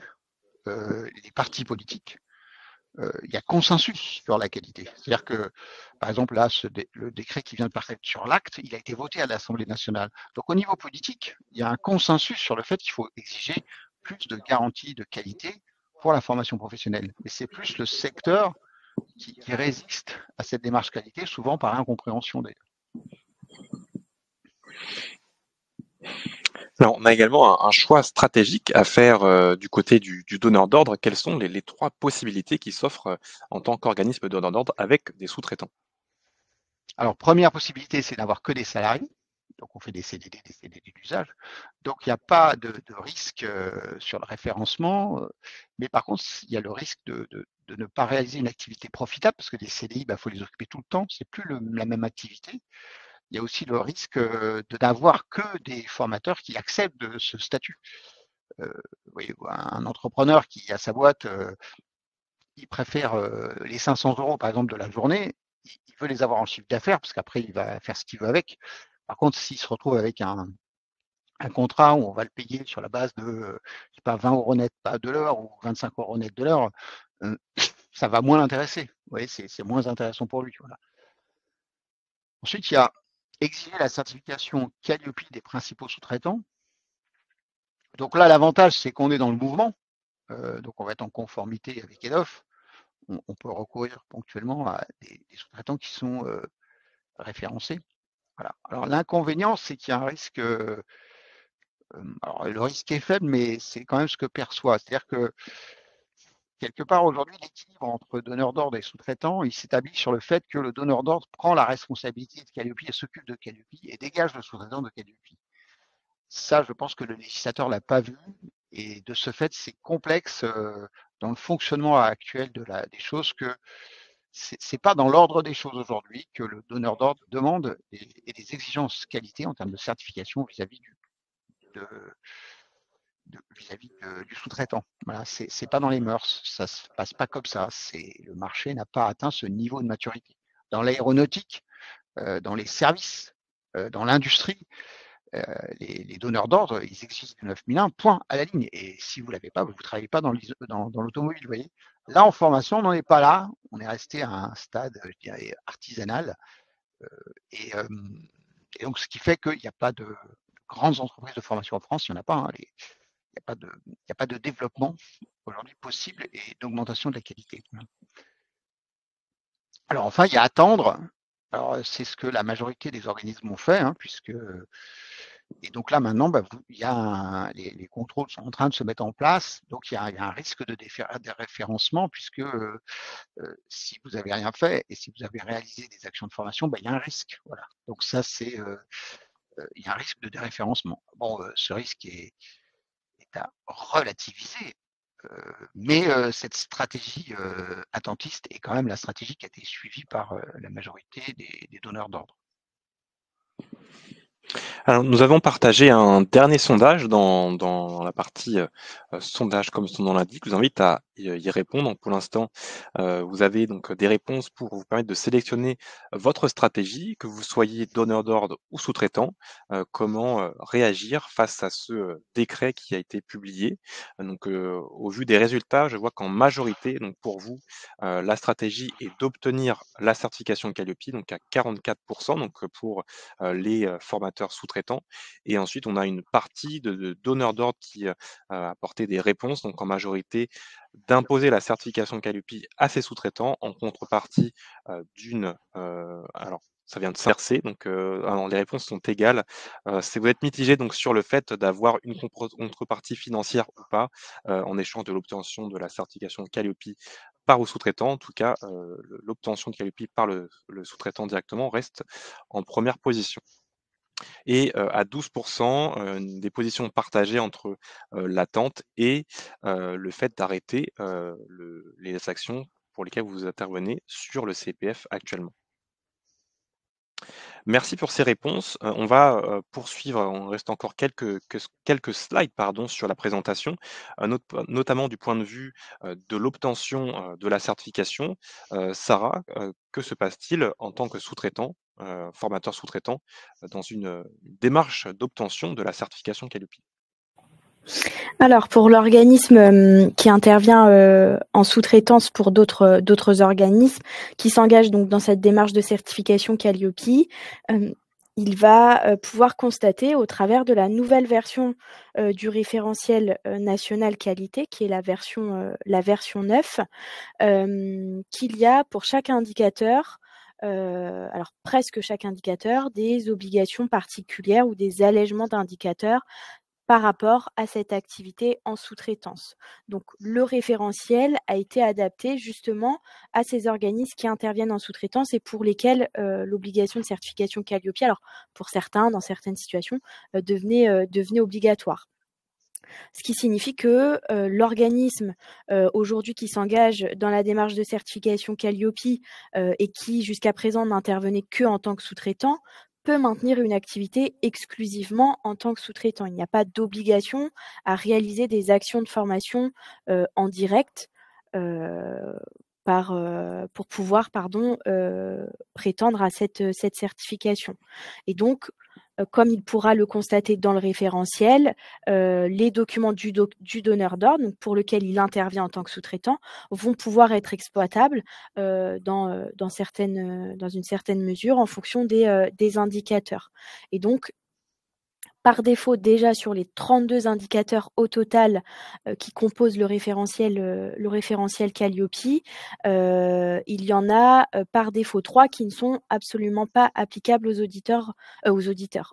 les partis politiques, il y a consensus sur la qualité. C'est-à-dire que, par exemple, là, le décret qui vient de paraître sur l'acte, il a été voté à l'Assemblée nationale. Donc, au niveau politique, il y a un consensus sur le fait qu'il faut exiger plus de garanties de qualité pour la formation professionnelle. Et c'est plus le secteur qui résiste à cette démarche qualité, souvent par incompréhension d'ailleurs. Alors, on a également un choix stratégique à faire du côté du donneur d'ordre. Quelles sont les 3 possibilités qui s'offrent en tant qu'organisme donneur d'ordre avec des sous-traitants? Alors, première possibilité, c'est d'avoir que des salariés. Donc, on fait des CDD d'usage. Donc, il n'y a pas de risque sur le référencement. Mais par contre, il y a le risque de ne pas réaliser une activité profitable parce que des CDI, il faut les occuper tout le temps. C'est plus la même activité. Il y a aussi le risque de n'avoir que des formateurs qui acceptent de ce statut. Vous voyez, un entrepreneur qui a sa boîte, il préfère les 500 euros, par exemple, de la journée. Il veut les avoir en chiffre d'affaires parce qu'après, il va faire ce qu'il veut avec. Par contre, s'il se retrouve avec un contrat où on va le payer sur la base de, je sais pas, 20 euros net de l'heure ou 25 euros net de l'heure, ça va moins l'intéresser. Vous voyez, c'est moins intéressant pour lui. Voilà. Ensuite, il y a exiger la certification Calliope des principaux sous-traitants. Donc là, l'avantage, c'est qu'on est dans le mouvement. Donc on va être en conformité avec EDOF. On peut recourir ponctuellement à des sous-traitants qui sont référencés. Voilà. Alors l'inconvénient, c'est qu'il y a un risque. Alors le risque est faible, mais c'est quand même ce que perçoit. C'est-à-dire que quelque part aujourd'hui, l'équilibre entre donneur d'ordre et sous-traitant, il s'établit sur le fait que le donneur d'ordre prend la responsabilité de Calliope et s'occupe de Calliope et dégage le sous-traitant de Calliope. Ça, je pense que le législateur l'a pas vu et de ce fait, c'est complexe dans le fonctionnement actuel des choses que c'est pas dans l'ordre des choses aujourd'hui que le donneur d'ordre demande des exigences qualité en termes de certification vis-à-vis du sous-traitant. Voilà, c'est pas dans les mœurs, ça se passe pas comme ça. Le marché n'a pas atteint ce niveau de maturité. Dans l'aéronautique, dans les services, dans l'industrie, les donneurs d'ordre, ils existent 9001, point à la ligne. Et si vous ne l'avez pas, vous ne travaillez pas dans l'automobile, vous voyez. Là, en formation, on n'en est pas là. On est resté à un stade, je dirais, artisanal. Et donc, ce qui fait qu'il n'y a pas de grandes entreprises de formation en France, il n'y en a pas. Hein, il n'y a pas de développement aujourd'hui possible et d'augmentation de la qualité. Alors enfin, il y a attendre. Alors c'est ce que la majorité des organismes ont fait, hein, puisque et donc là maintenant, il y a les contrôles sont en train de se mettre en place, donc il y a un risque de déréférencement puisque si vous n'avez rien fait et si vous avez réalisé des actions de formation, il y a un risque. Voilà. Donc ça c'est il y a un risque de déréférencement. Bon, ce risque est à relativiser. Mais cette stratégie attentiste est quand même la stratégie qui a été suivie par la majorité des donneurs d'ordre. Alors, nous avons partagé un dernier sondage dans la partie sondage, comme son nom l'indique. Je vous invite à y répondre. Pour l'instant, vous avez donc des réponses pour vous permettre de sélectionner votre stratégie, que vous soyez donneur d'ordre ou sous-traitant. Comment réagir face à ce décret qui a été publié. Donc, au vu des résultats, je vois qu'en majorité, donc pour vous, la stratégie est d'obtenir la certification Calliope, donc à 44%, donc pour les formateurs sous-traitants. Et ensuite, on a une partie de donneurs d'ordre qui a apporté des réponses, donc en majorité, d'imposer la certification Calliope à ses sous-traitants en contrepartie alors, ça vient de s'inverser, donc alors les réponses sont égales. Si vous êtes mitigé donc sur le fait d'avoir une contrepartie financière ou pas, en échange de l'obtention de la certification Calliope par le sous-traitant, en tout cas, l'obtention de Calliope par le sous-traitant directement reste en première position. Et à 12%, des positions partagées entre l'attente et le fait d'arrêter les actions pour lesquelles vous intervenez sur le CPF actuellement. Merci pour ces réponses. On va poursuivre, on reste encore quelques slides pardon, sur la présentation, notamment du point de vue de l'obtention de la certification. Sarah, que se passe-t-il en tant que sous-traitant, formateur sous-traitant, dans une démarche d'obtention de la certification Calliope? Alors, pour l'organisme qui intervient en sous-traitance pour d'autres organismes qui s'engagent donc dans cette démarche de certification Calliope, il va pouvoir constater au travers de la nouvelle version du référentiel national qualité, qui est la version 9, qu'il y a pour chaque indicateur, alors presque chaque indicateur, des obligations particulières ou des allègements d'indicateurs par rapport à cette activité en sous-traitance. Donc, le référentiel a été adapté justement à ces organismes qui interviennent en sous-traitance et pour lesquels l'obligation de certification Calliope, alors pour certains, dans certaines situations, devenait obligatoire. Ce qui signifie que l'organisme aujourd'hui qui s'engage dans la démarche de certification Calliope et qui jusqu'à présent n'intervenait que en tant que sous-traitant peut maintenir une activité exclusivement en tant que sous-traitant. Il n'y a pas d'obligation à réaliser des actions de formation en direct pour pouvoir prétendre à cette certification. Et donc, comme il pourra le constater dans le référentiel, les documents du donneur d'ordre, donc pour lequel il intervient en tant que sous-traitant, vont pouvoir être exploitables dans une certaine mesure en fonction des indicateurs. Et donc, par défaut, déjà sur les 32 indicateurs au total qui composent le référentiel Calliope, il y en a par défaut 3 qui ne sont absolument pas applicables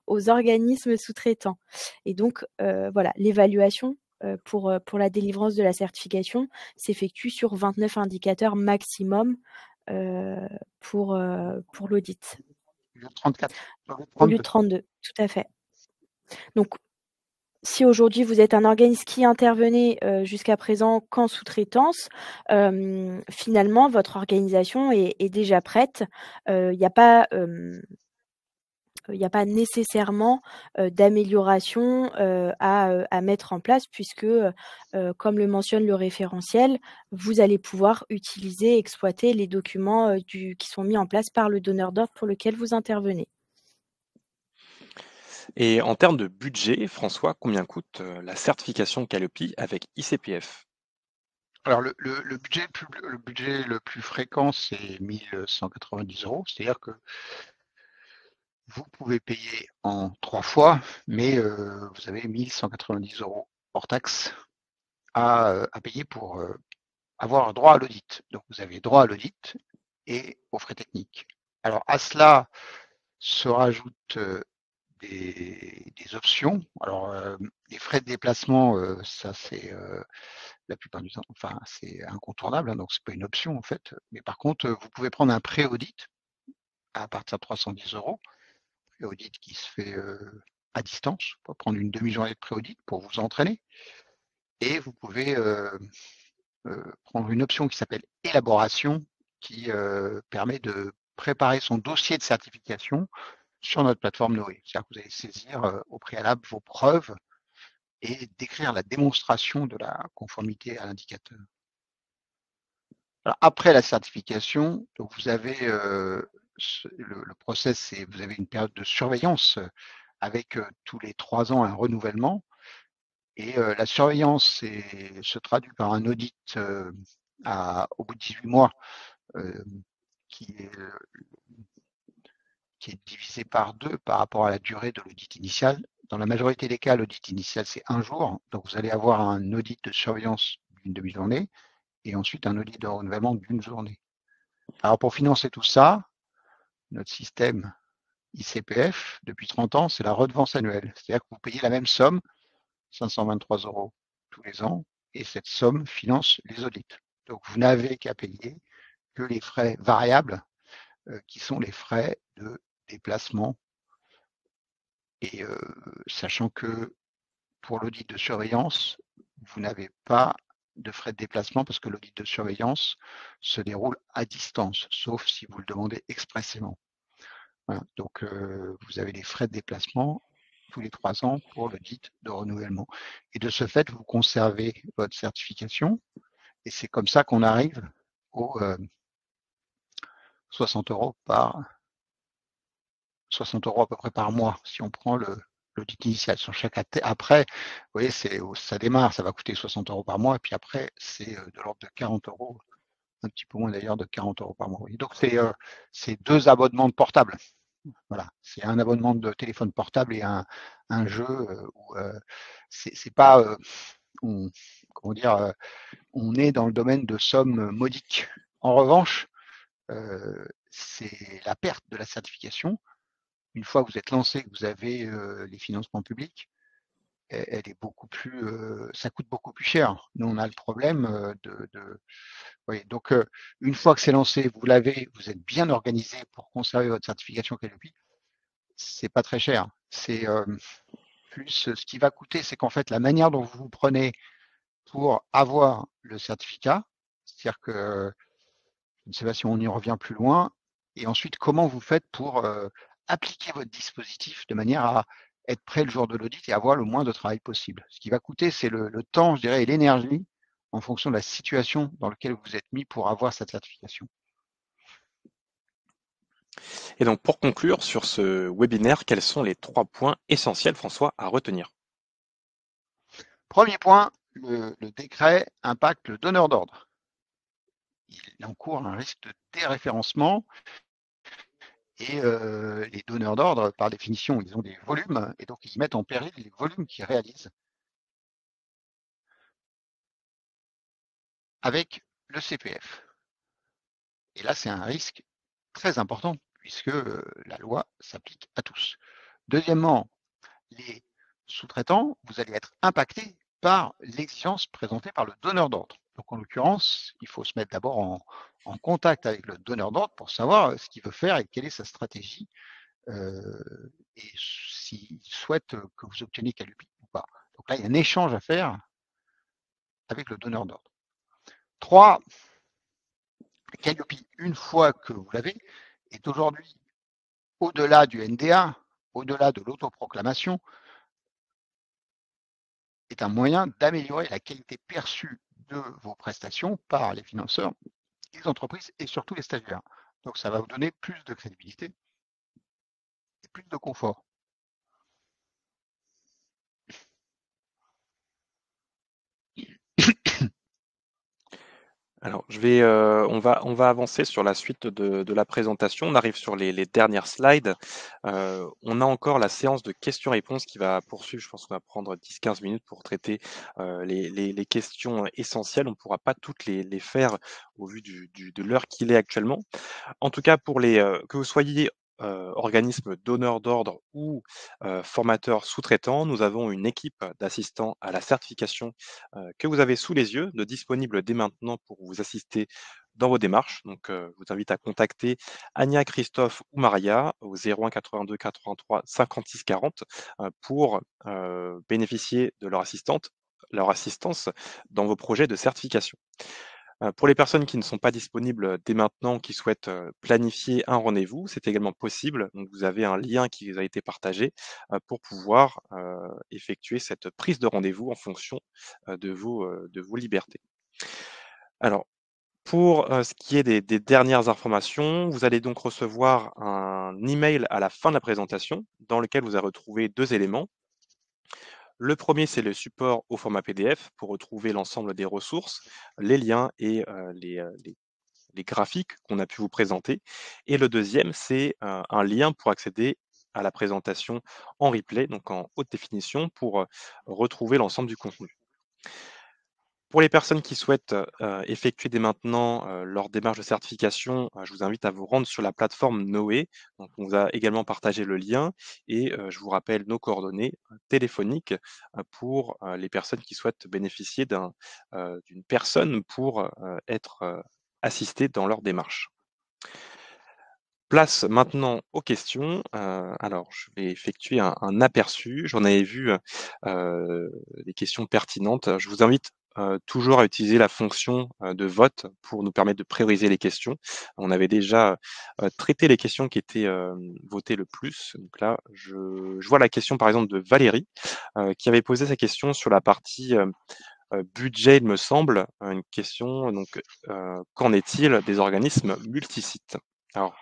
aux organismes sous-traitants. Et donc, voilà, l'évaluation pour la délivrance de la certification s'effectue sur 29 indicateurs maximum pour l'audit. Au lieu de 32, tout à fait. Donc, si aujourd'hui vous êtes un organisme qui intervenait jusqu'à présent qu'en sous-traitance, finalement votre organisation est déjà prête. Il n'y a pas nécessairement d'amélioration à mettre en place puisque, comme le mentionne le référentiel, vous allez pouvoir utiliser, exploiter les documents qui sont mis en place par le donneur d'ordre pour lequel vous intervenez. Et en termes de budget, François, combien coûte la certification Calliope avec ICPF? Alors le budget le plus fréquent, c'est 1 190 €. C'est-à-dire que vous pouvez payer en 3 fois, mais vous avez 1 190 € hors taxe à payer pour avoir droit à l'audit. Donc vous avez droit à l'audit et aux frais techniques. Alors à cela se rajoutent des options. Alors les frais de déplacement, ça c'est la plupart du temps, enfin c'est incontournable, hein, donc c'est pas une option en fait. Mais par contre, vous pouvez prendre un pré-audit à partir de 310 €, pré-audit qui se fait à distance. Vous pouvez prendre une demi-journée de pré-audit pour vous entraîner. Et vous pouvez prendre une option qui s'appelle élaboration, qui permet de préparer son dossier de certification sur notre plateforme Noé. C'est-à-dire que vous allez saisir au préalable vos preuves et décrire la démonstration de la conformité à l'indicateur. Alors, après la certification, donc vous avez le process, c'est vous avez une période de surveillance avec tous les 3 ans un renouvellement. Et la surveillance se traduit par un audit au bout de 18 mois qui est, qui est divisé par 2 par rapport à la durée de l'audit initial. Dans la majorité des cas, l'audit initial, c'est 1 jour. Donc, vous allez avoir un audit de surveillance d'une demi-journée et ensuite un audit de renouvellement d'une journée. Alors, pour financer tout ça, notre système ICPF, depuis 30 ans, c'est la redevance annuelle. C'est-à-dire que vous payez la même somme, 523 € tous les ans, et cette somme finance les audits. Donc, vous n'avez qu'à payer que les frais variables, qui sont les frais de déplacement. Et sachant que pour l'audit de surveillance, vous n'avez pas de frais de déplacement parce que l'audit de surveillance se déroule à distance, sauf si vous le demandez expressément. Voilà. Donc, vous avez des frais de déplacement tous les 3 ans pour l'audit de renouvellement. Et de ce fait, vous conservez votre certification. Et c'est comme ça qu'on arrive aux 60 € à peu près par mois, si on prend l'audit initial. Sur chaque après, vous voyez, ça démarre, ça va coûter 60 € par mois, et puis après, c'est de l'ordre de 40 €, un petit peu moins d'ailleurs de 40 € par mois. Et donc, c'est 2 abonnements de portable. Voilà, c'est un abonnement de téléphone portable et un jeu où c'est pas, comment dire, on est dans le domaine de sommes modiques. En revanche, c'est la perte de la certification. Une fois que vous êtes lancé, que vous avez les financements publics, elle est beaucoup plus, ça coûte beaucoup plus cher. Nous, on a le problème oui, donc une fois que c'est lancé, vous l'avez, vous êtes bien organisé pour conserver votre certification Calliope, c'est pas très cher. C'est plus ce qui va coûter, c'est qu'en fait la manière dont vous vous prenez pour avoir le certificat, c'est-à-dire que je ne sais pas si on y revient plus loin, et ensuite comment vous faites pour appliquer votre dispositif de manière à être prêt le jour de l'audit et avoir le moins de travail possible. Ce qui va coûter, c'est le temps, je dirais, et l'énergie en fonction de la situation dans laquelle vous vous êtes mis pour avoir cette certification. Et donc, pour conclure sur ce webinaire, quels sont les 3 points essentiels, François, à retenir? Premier point, le décret impacte le donneur d'ordre. Il encourt un risque de déréférencement et les donneurs d'ordre, par définition, ils ont des volumes et donc ils mettent en péril les volumes qu'ils réalisent avec le CPF. Et là, c'est un risque très important puisque la loi s'applique à tous. Deuxièmement, les sous-traitants, vous allez être impactés par l'exigence présentée par le donneur d'ordre. Donc en l'occurrence, il faut se mettre d'abord en contact avec le donneur d'ordre pour savoir ce qu'il veut faire et quelle est sa stratégie et s'il souhaite que vous obteniez Calliope ou pas. Donc là, il y a un échange à faire avec le donneur d'ordre. 3, Calliope, une fois que vous l'avez, est aujourd'hui au-delà du NDA, au-delà de l'autoproclamation, est un moyen d'améliorer la qualité perçue de vos prestations par les financeurs, les entreprises et surtout les stagiaires. Donc ça va vous donner plus de crédibilité et plus de confort. Alors, on va avancer sur la suite de la présentation. On arrive sur les dernières slides. On a encore la séance de questions-réponses qui va poursuivre. Je pense qu'on va prendre 10-15 minutes pour traiter les questions essentielles. On ne pourra pas toutes les faire au vu de l'heure qu'il est actuellement. En tout cas, pour que vous soyez organisme donneur d'ordre ou formateur sous-traitant, nous avons une équipe d'assistants à la certification que vous avez sous les yeux, de disponible dès maintenant pour vous assister dans vos démarches. Donc, je vous invite à contacter Anya, Christophe ou Maria au 01 82 83 56 40 pour bénéficier de leur assistance dans vos projets de certification. Pour les personnes qui ne sont pas disponibles dès maintenant, qui souhaitent planifier un rendez-vous, c'est également possible. Donc, vous avez un lien qui vous a été partagé pour pouvoir effectuer cette prise de rendez-vous en fonction de vos libertés. Alors, pour ce qui est des dernières informations, vous allez donc recevoir un email à la fin de la présentation dans lequel vous allez retrouver 2 éléments. Le premier, c'est le support au format PDF pour retrouver l'ensemble des ressources, les liens et les graphiques qu'on a pu vous présenter. Et le deuxième, c'est un lien pour accéder à la présentation en replay, donc en haute définition, pour retrouver l'ensemble du contenu. Pour les personnes qui souhaitent effectuer dès maintenant leur démarche de certification, je vous invite à vous rendre sur la plateforme Noé. Donc, on vous a également partagé le lien et je vous rappelle nos coordonnées téléphoniques pour les personnes qui souhaitent bénéficier d'une personne pour être assistées dans leur démarche. Place maintenant aux questions. Alors, je vais effectuer un aperçu. J'en avais vu des questions pertinentes. Je vous invite toujours à utiliser la fonction de vote pour nous permettre de prioriser les questions. On avait déjà traité les questions qui étaient votées le plus. Donc là, je vois la question par exemple de Valérie qui avait posé sa question sur la partie budget, il me semble. Une question, donc, qu'en est-il des organismes multisites? Alors,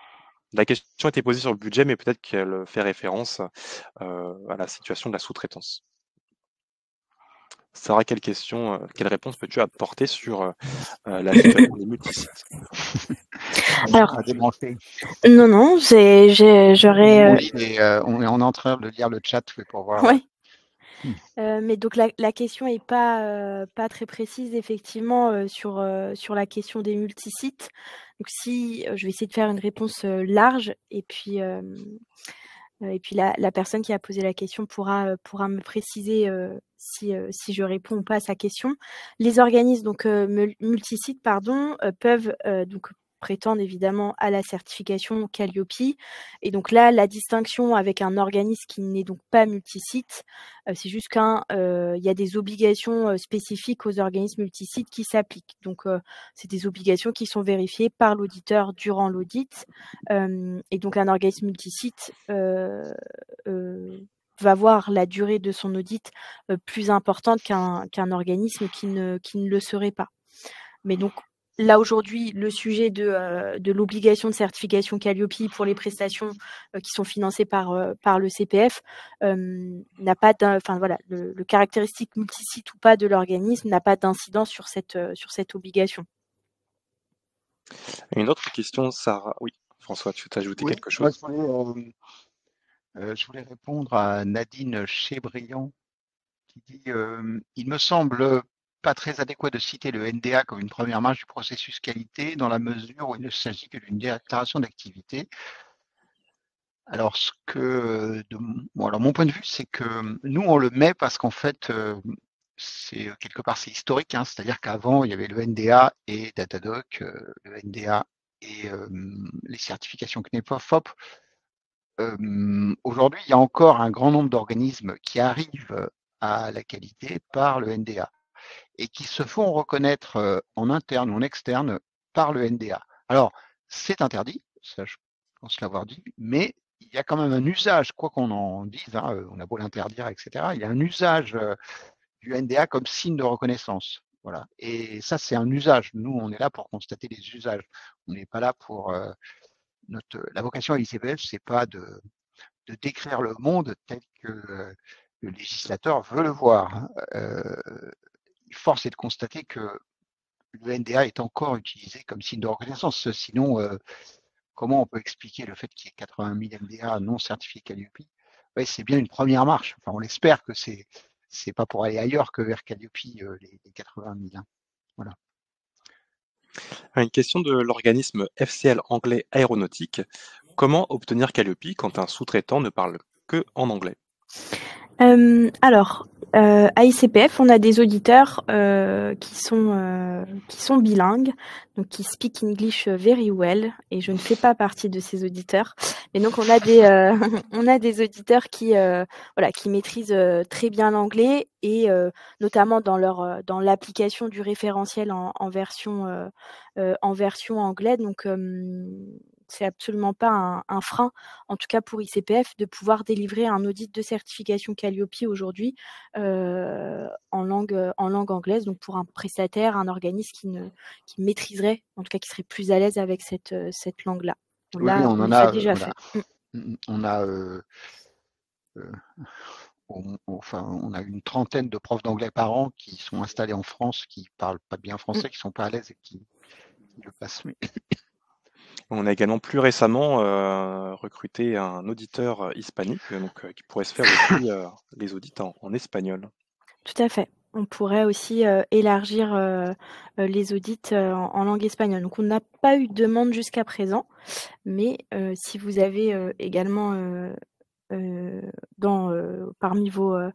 la question était posée sur le budget, mais peut-être qu'elle fait référence à la situation de la sous-traitance. Sarah, quelle réponse peux-tu apporter sur la situation des multisites? Alors, À démonter. non, j'aurais. On est en train de lire le chat pour voir. Ouais. Mais donc la question est pas très précise effectivement sur la question des multisites. Donc si je vais essayer de faire une réponse large et puis la personne qui a posé la question pourra me préciser si je réponds ou pas à sa question. Les organismes donc multisites peuvent donc prétendent évidemment à la certification Calliope. Et donc là, la distinction avec un organisme qui n'est donc pas multisite, c'est juste qu'il y a des obligations spécifiques aux organismes multisites qui s'appliquent. Donc, c'est des obligations qui sont vérifiées par l'auditeur durant l'audit. Et donc, un organisme multisite va voir la durée de son audit plus importante qu'un organisme qui ne le serait pas. Mais donc, là, aujourd'hui, le sujet de l'obligation de certification Calliope pour les prestations qui sont financées par le CPF n'a pas le caractéristique multisite ou pas de l'organisme n'a pas d'incidence sur cette obligation. Une autre question, Sarah. Oui, François, tu t'as ajouté quelque chose? Je voulais répondre à Nadine Chebriand qui dit il me semble pas très adéquat de citer le NDA comme une première marche du processus qualité dans la mesure où il ne s'agit que d'une déclaration d'activité. Alors, mon point de vue, c'est que nous, on le met parce qu'en fait, c'est quelque part, c'est historique, hein, c'est-à-dire qu'avant, il y avait le NDA et Datadoc, le NDA et les certifications CNEPA-FOP. Aujourd'hui, il y a encore un grand nombre d'organismes qui arrivent à la qualité par le NDA et qui se font reconnaître en interne ou en externe par le NDA. Alors, c'est interdit, ça je pense l'avoir dit, mais il y a quand même un usage, quoi qu'on en dise, hein, on a beau l'interdire, etc., il y a un usage du NDA comme signe de reconnaissance. Voilà. Et ça, c'est un usage. Nous, on est là pour constater les usages. On n'est pas là pour la vocation à l'ICPF, c'est pas de décrire le monde tel que le législateur veut le voir. Force est de constater que le NDA est encore utilisé comme signe de reconnaissance. Sinon, comment on peut expliquer le fait qu'il y ait 80 000 MDA non certifiés Calliope? Ouais, c'est bien une première marche. Enfin, on espère que c'est pas pour aller ailleurs que vers Calliope, les 80 000. Hein. Voilà. Une question de l'organisme FCL anglais aéronautique. Comment obtenir Calliope quand un sous-traitant ne parle que en anglais? Alors, à ICPF, on a des auditeurs qui sont bilingues, donc qui speak English very well, et je ne fais pas partie de ces auditeurs. Mais donc on a des on a des auditeurs qui qui maîtrisent très bien l'anglais et notamment dans l'application du référentiel en version anglaise. Donc c'est absolument pas un frein, en tout cas pour ICPF, de pouvoir délivrer un audit de certification Calliope aujourd'hui en langue anglaise, donc pour un prestataire, un organisme qui maîtriserait, en tout cas qui serait plus à l'aise avec cette langue-là. Oui, Là, on on en les a a, déjà voilà. fait. On a, on a une trentaine de profs d'anglais par an qui sont installés en France, qui parlent pas bien français, qui sont pas à l'aise et qui le passent. Mais... On a également plus récemment recruté un auditeur hispanique qui pourrait se faire aussi les audits en espagnol. Tout à fait. On pourrait aussi élargir les audits en langue espagnole. Donc on n'a pas eu de demande jusqu'à présent, mais si vous avez également parmi vos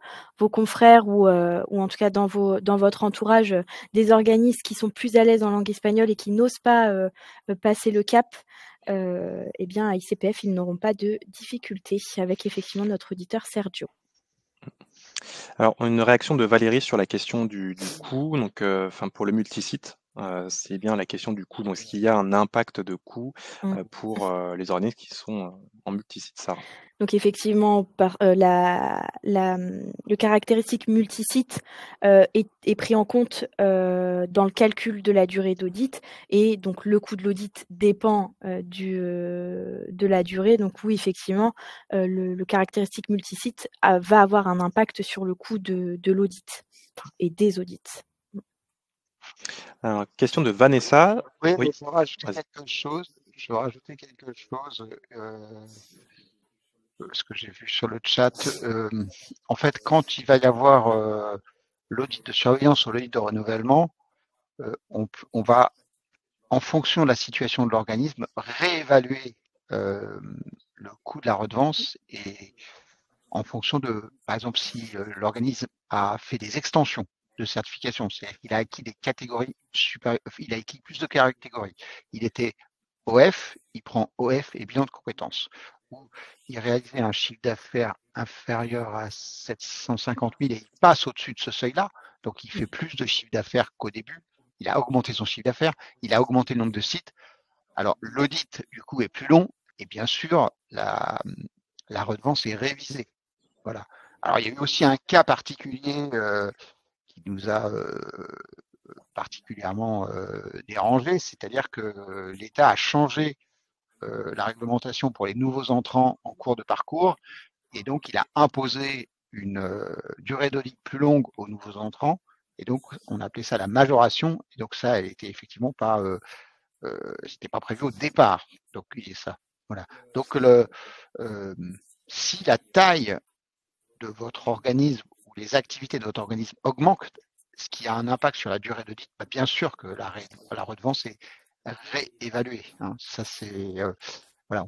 confrères ou en tout cas dans votre entourage des organismes qui sont plus à l'aise en langue espagnole et qui n'osent pas passer le cap, eh bien à ICPF, ils n'auront pas de difficultés avec effectivement notre auditeur Sergio. Alors, une réaction de Valérie sur la question du coût. Donc, pour le multisite, c'est bien la question du coût. Donc, est-ce qu'il y a un impact de coût pour les organismes qui sont en multisite, Sarah? Donc effectivement, le caractéristique multisite est pris en compte dans le calcul de la durée d'audit, et donc le coût de l'audit dépend de la durée. Donc oui, effectivement, le caractéristique multisite va avoir un impact sur le coût de l'audit et des audits. Alors, question de Vanessa. Oui, Oui. je vais rajouter quelque chose. Ce que j'ai vu sur le chat. En fait, quand il va y avoir l'audit de surveillance ou l'audit de renouvellement, on va, en fonction de la situation de l'organisme, réévaluer le coût de la redevance, et en fonction de, par exemple, si l'organisme a fait des extensions de certification, c'est-à-dire qu'il a acquis des catégories supérieures, il a acquis plus de catégories. Il était OF, il prend OF et bilan de compétences. Ou il réalisait un chiffre d'affaires inférieur à 750 000 et il passe au-dessus de ce seuil-là, donc il fait plus de chiffre d'affaires qu'au début, il a augmenté son chiffre d'affaires, il a augmenté le nombre de sites. Alors l'audit, du coup, est plus long et bien sûr, la redevance est révisée. Voilà. Alors, il y a eu aussi un cas particulier qui nous a particulièrement dérangé, c'est-à-dire que l'État a changé la réglementation pour les nouveaux entrants en cours de parcours, et donc il a imposé une durée d'audit plus longue aux nouveaux entrants, et donc on appelait ça la majoration, et donc ça, elle était effectivement pas, c'était pas prévu au départ. Donc il est ça. Voilà. Donc si la taille de votre organisme ou les activités de votre organisme augmentent, ce qui a un impact sur la durée d'audit, bah bien sûr que la redevance est réévaluée. Hein. Ça, c'est voilà,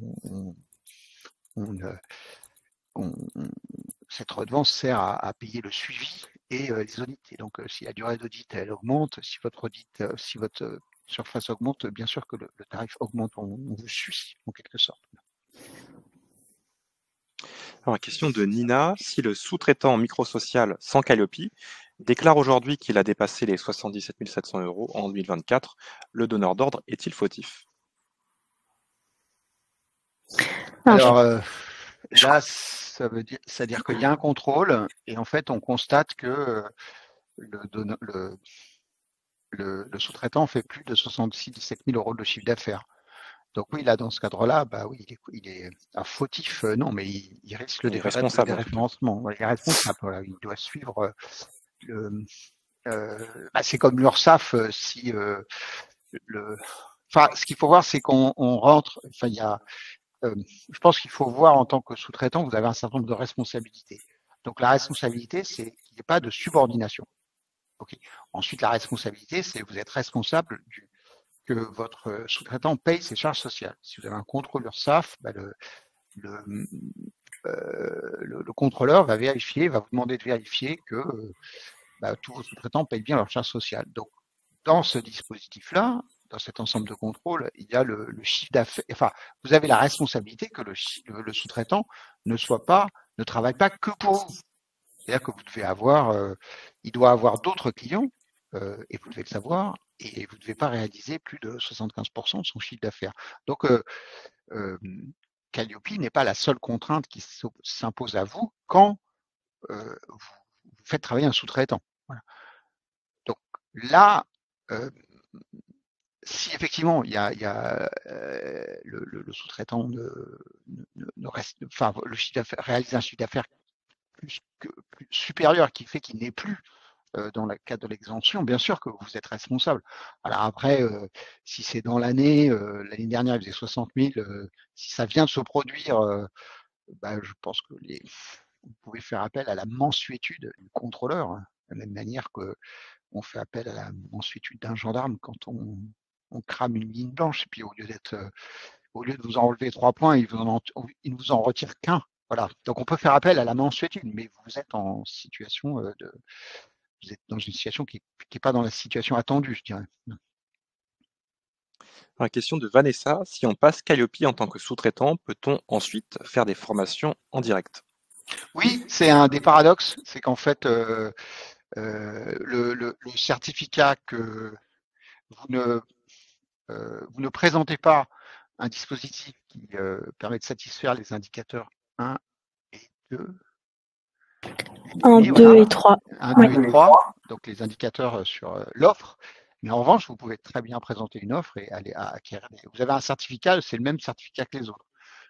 cette redevance sert à payer le suivi et les audits. Et donc, si la durée d'audit elle augmente, si votre audit, si votre surface augmente, bien sûr que le tarif augmente. On vous suit en quelque sorte. Alors, question de Nina. Si le sous-traitant microsocial sans Calliope déclare aujourd'hui qu'il a dépassé les 77 700 € en 2024, le donneur d'ordre est-il fautif? Alors là, ça veut dire qu'il y a un contrôle et en fait, on constate que le sous-traitant fait plus de 77 000 € de chiffre d'affaires. Donc oui, là, dans ce cadre-là, bah oui, il est un fautif, non, mais il risque le déréférencement. Il est responsable, voilà, il doit suivre c'est comme l'URSSAF, si enfin, ce qu'il faut voir, c'est qu'on rentre. Enfin, je pense qu'il faut voir en tant que sous-traitant, vous avez un certain nombre de responsabilités. Donc la responsabilité, c'est qu'il n'y ait pas de subordination. Okay. Ensuite, la responsabilité, c'est que vous êtes responsable que votre sous-traitant paye ses charges sociales. Si vous avez un contrôle URSSAF, le contrôleur va vous demander de vérifier que tous vos sous-traitants payent bien leurs charges sociales. Donc, dans ce dispositif-là, dans cet ensemble de contrôles, il y a le chiffre d'affaires. Enfin, vous avez la responsabilité que le sous-traitant ne travaille pas que pour vous. C'est-à-dire que vous devez il doit avoir d'autres clients, et vous devez le savoir, et vous ne devez pas réaliser plus de 75% de son chiffre d'affaires. Donc, Calliope n'est pas la seule contrainte qui s'impose à vous quand vous faites travailler un sous-traitant. Voilà. Donc là, si effectivement il y a le sous-traitant ne reste, enfin le chiffre d'affaires réalise un chiffre d'affaires plus supérieur qui fait qu'il n'est plus dans le cadre de l'exemption, bien sûr que vous êtes responsable. Alors après, si c'est dans l'année dernière il faisait 60 000, si ça vient de se produire, je pense que vous pouvez faire appel à la mansuétude du contrôleur, hein, de la même manière que on fait appel à la mansuétude d'un gendarme quand on crame une ligne blanche, et puis au lieu de vous enlever 3 points, il ne vous en retire qu'un. Voilà. Donc on peut faire appel à la mansuétude, mais vous êtes en situation vous êtes dans une situation qui n'est pas dans la situation attendue, je dirais. La question de Vanessa, si on passe Calliope en tant que sous-traitant, peut-on ensuite faire des formations en direct? Oui, c'est un des paradoxes, c'est qu'en fait, le certificat que vous ne présentez pas un dispositif qui permet de satisfaire les indicateurs 1 et 2. 1, 2 et 3. 1, 2 et 3, donc les indicateurs sur l'offre. Mais en revanche, vous pouvez très bien présenter une offre et aller à acquérir. Vous avez un certificat, c'est le même certificat que les autres.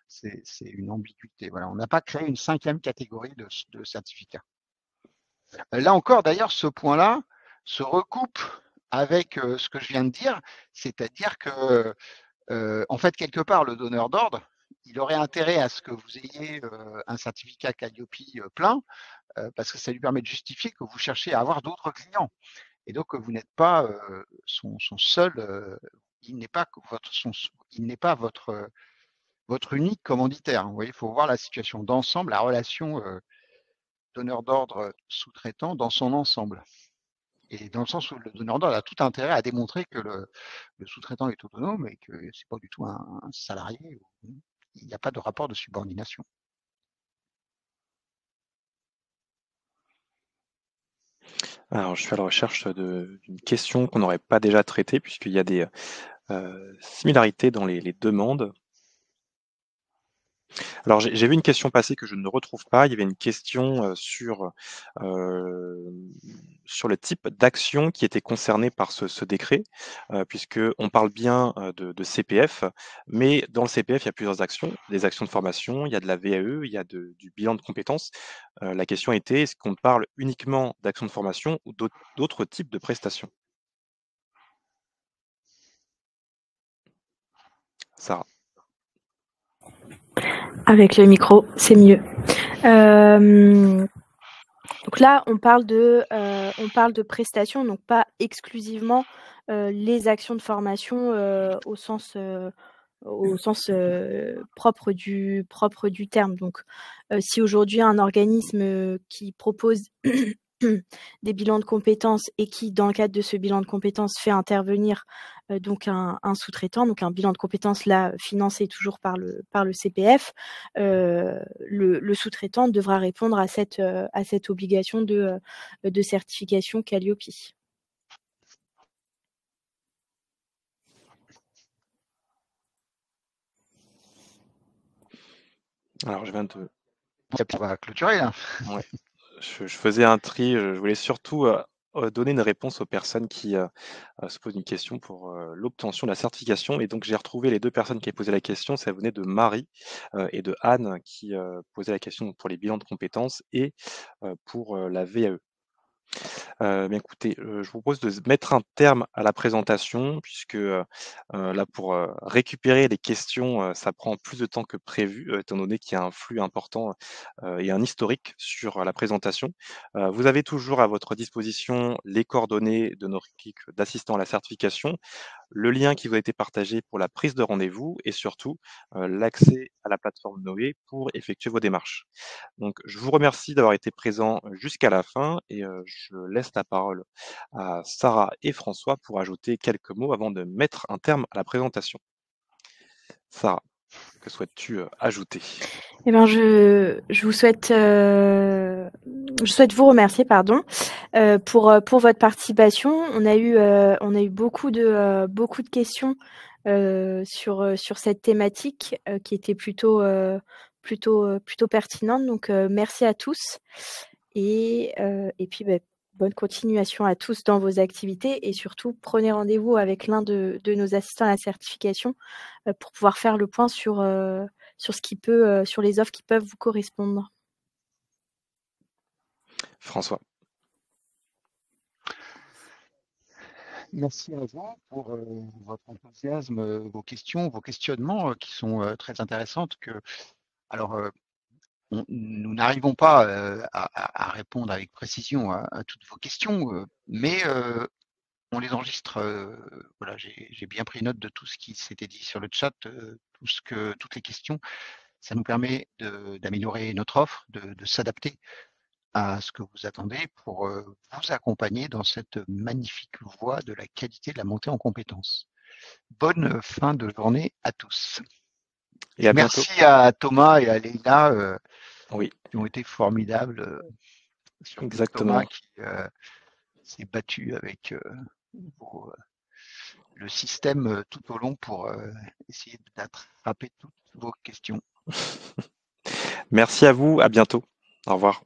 C'est une ambiguïté. Voilà. On n'a pas créé une 5e catégorie de certificats. Là encore, d'ailleurs, ce point-là se recoupe avec ce que je viens de dire, c'est-à-dire que, en fait, quelque part, le donneur d'ordre, il aurait intérêt à ce que vous ayez un certificat Calliope plein, parce que ça lui permet de justifier que vous cherchez à avoir d'autres clients. Et donc, vous n'êtes pas son seul, il n'est pas votre unique commanditaire. Vous voyez, il faut voir la situation d'ensemble, la relation donneur d'ordre sous-traitant dans son ensemble. Et dans le sens où le donneur d'ordre a tout intérêt à démontrer que le sous-traitant est autonome et que c'est pas du tout un salarié. Il n'y a pas de rapport de subordination. Alors, je suis à la recherche d'une question qu'on n'aurait pas déjà traitée, puisqu'il y a des similarités dans les demandes. Alors, j'ai vu une question passer que je ne retrouve pas. Il y avait une question sur le type d'action qui était concerné par ce décret, puisqu'on parle bien de CPF, mais dans le CPF, il y a plusieurs actions, des actions de formation, il y a de la VAE, il y a du bilan de compétences. La question était, est-ce qu'on parle uniquement d'actions de formation ou d'autres types de prestations? Sarah. Avec le micro, c'est mieux. Donc là, on parle de prestations, donc pas exclusivement les actions de formation au sens propre du terme. Donc, si aujourd'hui un organisme qui propose des bilans de compétences et qui, dans le cadre de ce bilan de compétences, fait intervenir donc un sous-traitant, donc un bilan de compétences là financé toujours par le CPF, le sous-traitant devra répondre à cette obligation de certification Calliope. Alors, je viens de... Ça va clôturer là. Ouais. Je faisais un tri, je voulais surtout donner une réponse aux personnes qui se posent une question pour l'obtention de la certification. Et donc, j'ai retrouvé les 2 personnes qui avaient posé la question. Ça venait de Marie et de Anne qui posaient la question pour les bilans de compétences et pour la VAE. Bien écoutez, je vous propose de mettre un terme à la présentation puisque, là pour, récupérer les questions, ça prend plus de temps que prévu, étant donné qu'il y a un flux important, et un historique sur la présentation. Vous avez toujours à votre disposition les coordonnées de notre équipe d'assistants à la certification, le lien qui vous a été partagé pour la prise de rendez-vous et surtout, l'accès à la plateforme Noé pour effectuer vos démarches. Donc je vous remercie d'avoir été présent jusqu'à la fin et je laisse la parole à Sarah et François pour ajouter quelques mots avant de mettre un terme à la présentation. Sarah, que souhaites-tu, ajouter? Eh ben, je souhaite vous remercier, pardon, pour votre participation. On a eu beaucoup de questions sur cette thématique qui était plutôt pertinente. Donc, merci à tous et puis bonne continuation à tous dans vos activités et surtout prenez rendez-vous avec l'un de nos assistants à la certification pour pouvoir faire le point sur sur les offres qui peuvent vous correspondre. François. Merci à vous pour votre enthousiasme, vos questions, vos questionnements qui sont très intéressantes. Alors, nous n'arrivons pas à répondre avec précision à toutes vos questions, mais on les enregistre. Voilà, j'ai bien pris note de tout ce qui s'était dit sur le chat, toutes les questions. Ça nous permet d'améliorer notre offre, de s'adapter à ce que vous attendez pour vous accompagner dans cette magnifique voie de la qualité de la montée en compétences. Bonne fin de journée à tous. Et à bientôt. Merci à Thomas et à Leïla Oui, qui ont été formidables. Surtout Thomas exactement. qui s'est battu avec le système tout au long pour essayer d'attraper toutes vos questions. Merci à vous, à bientôt. Au revoir.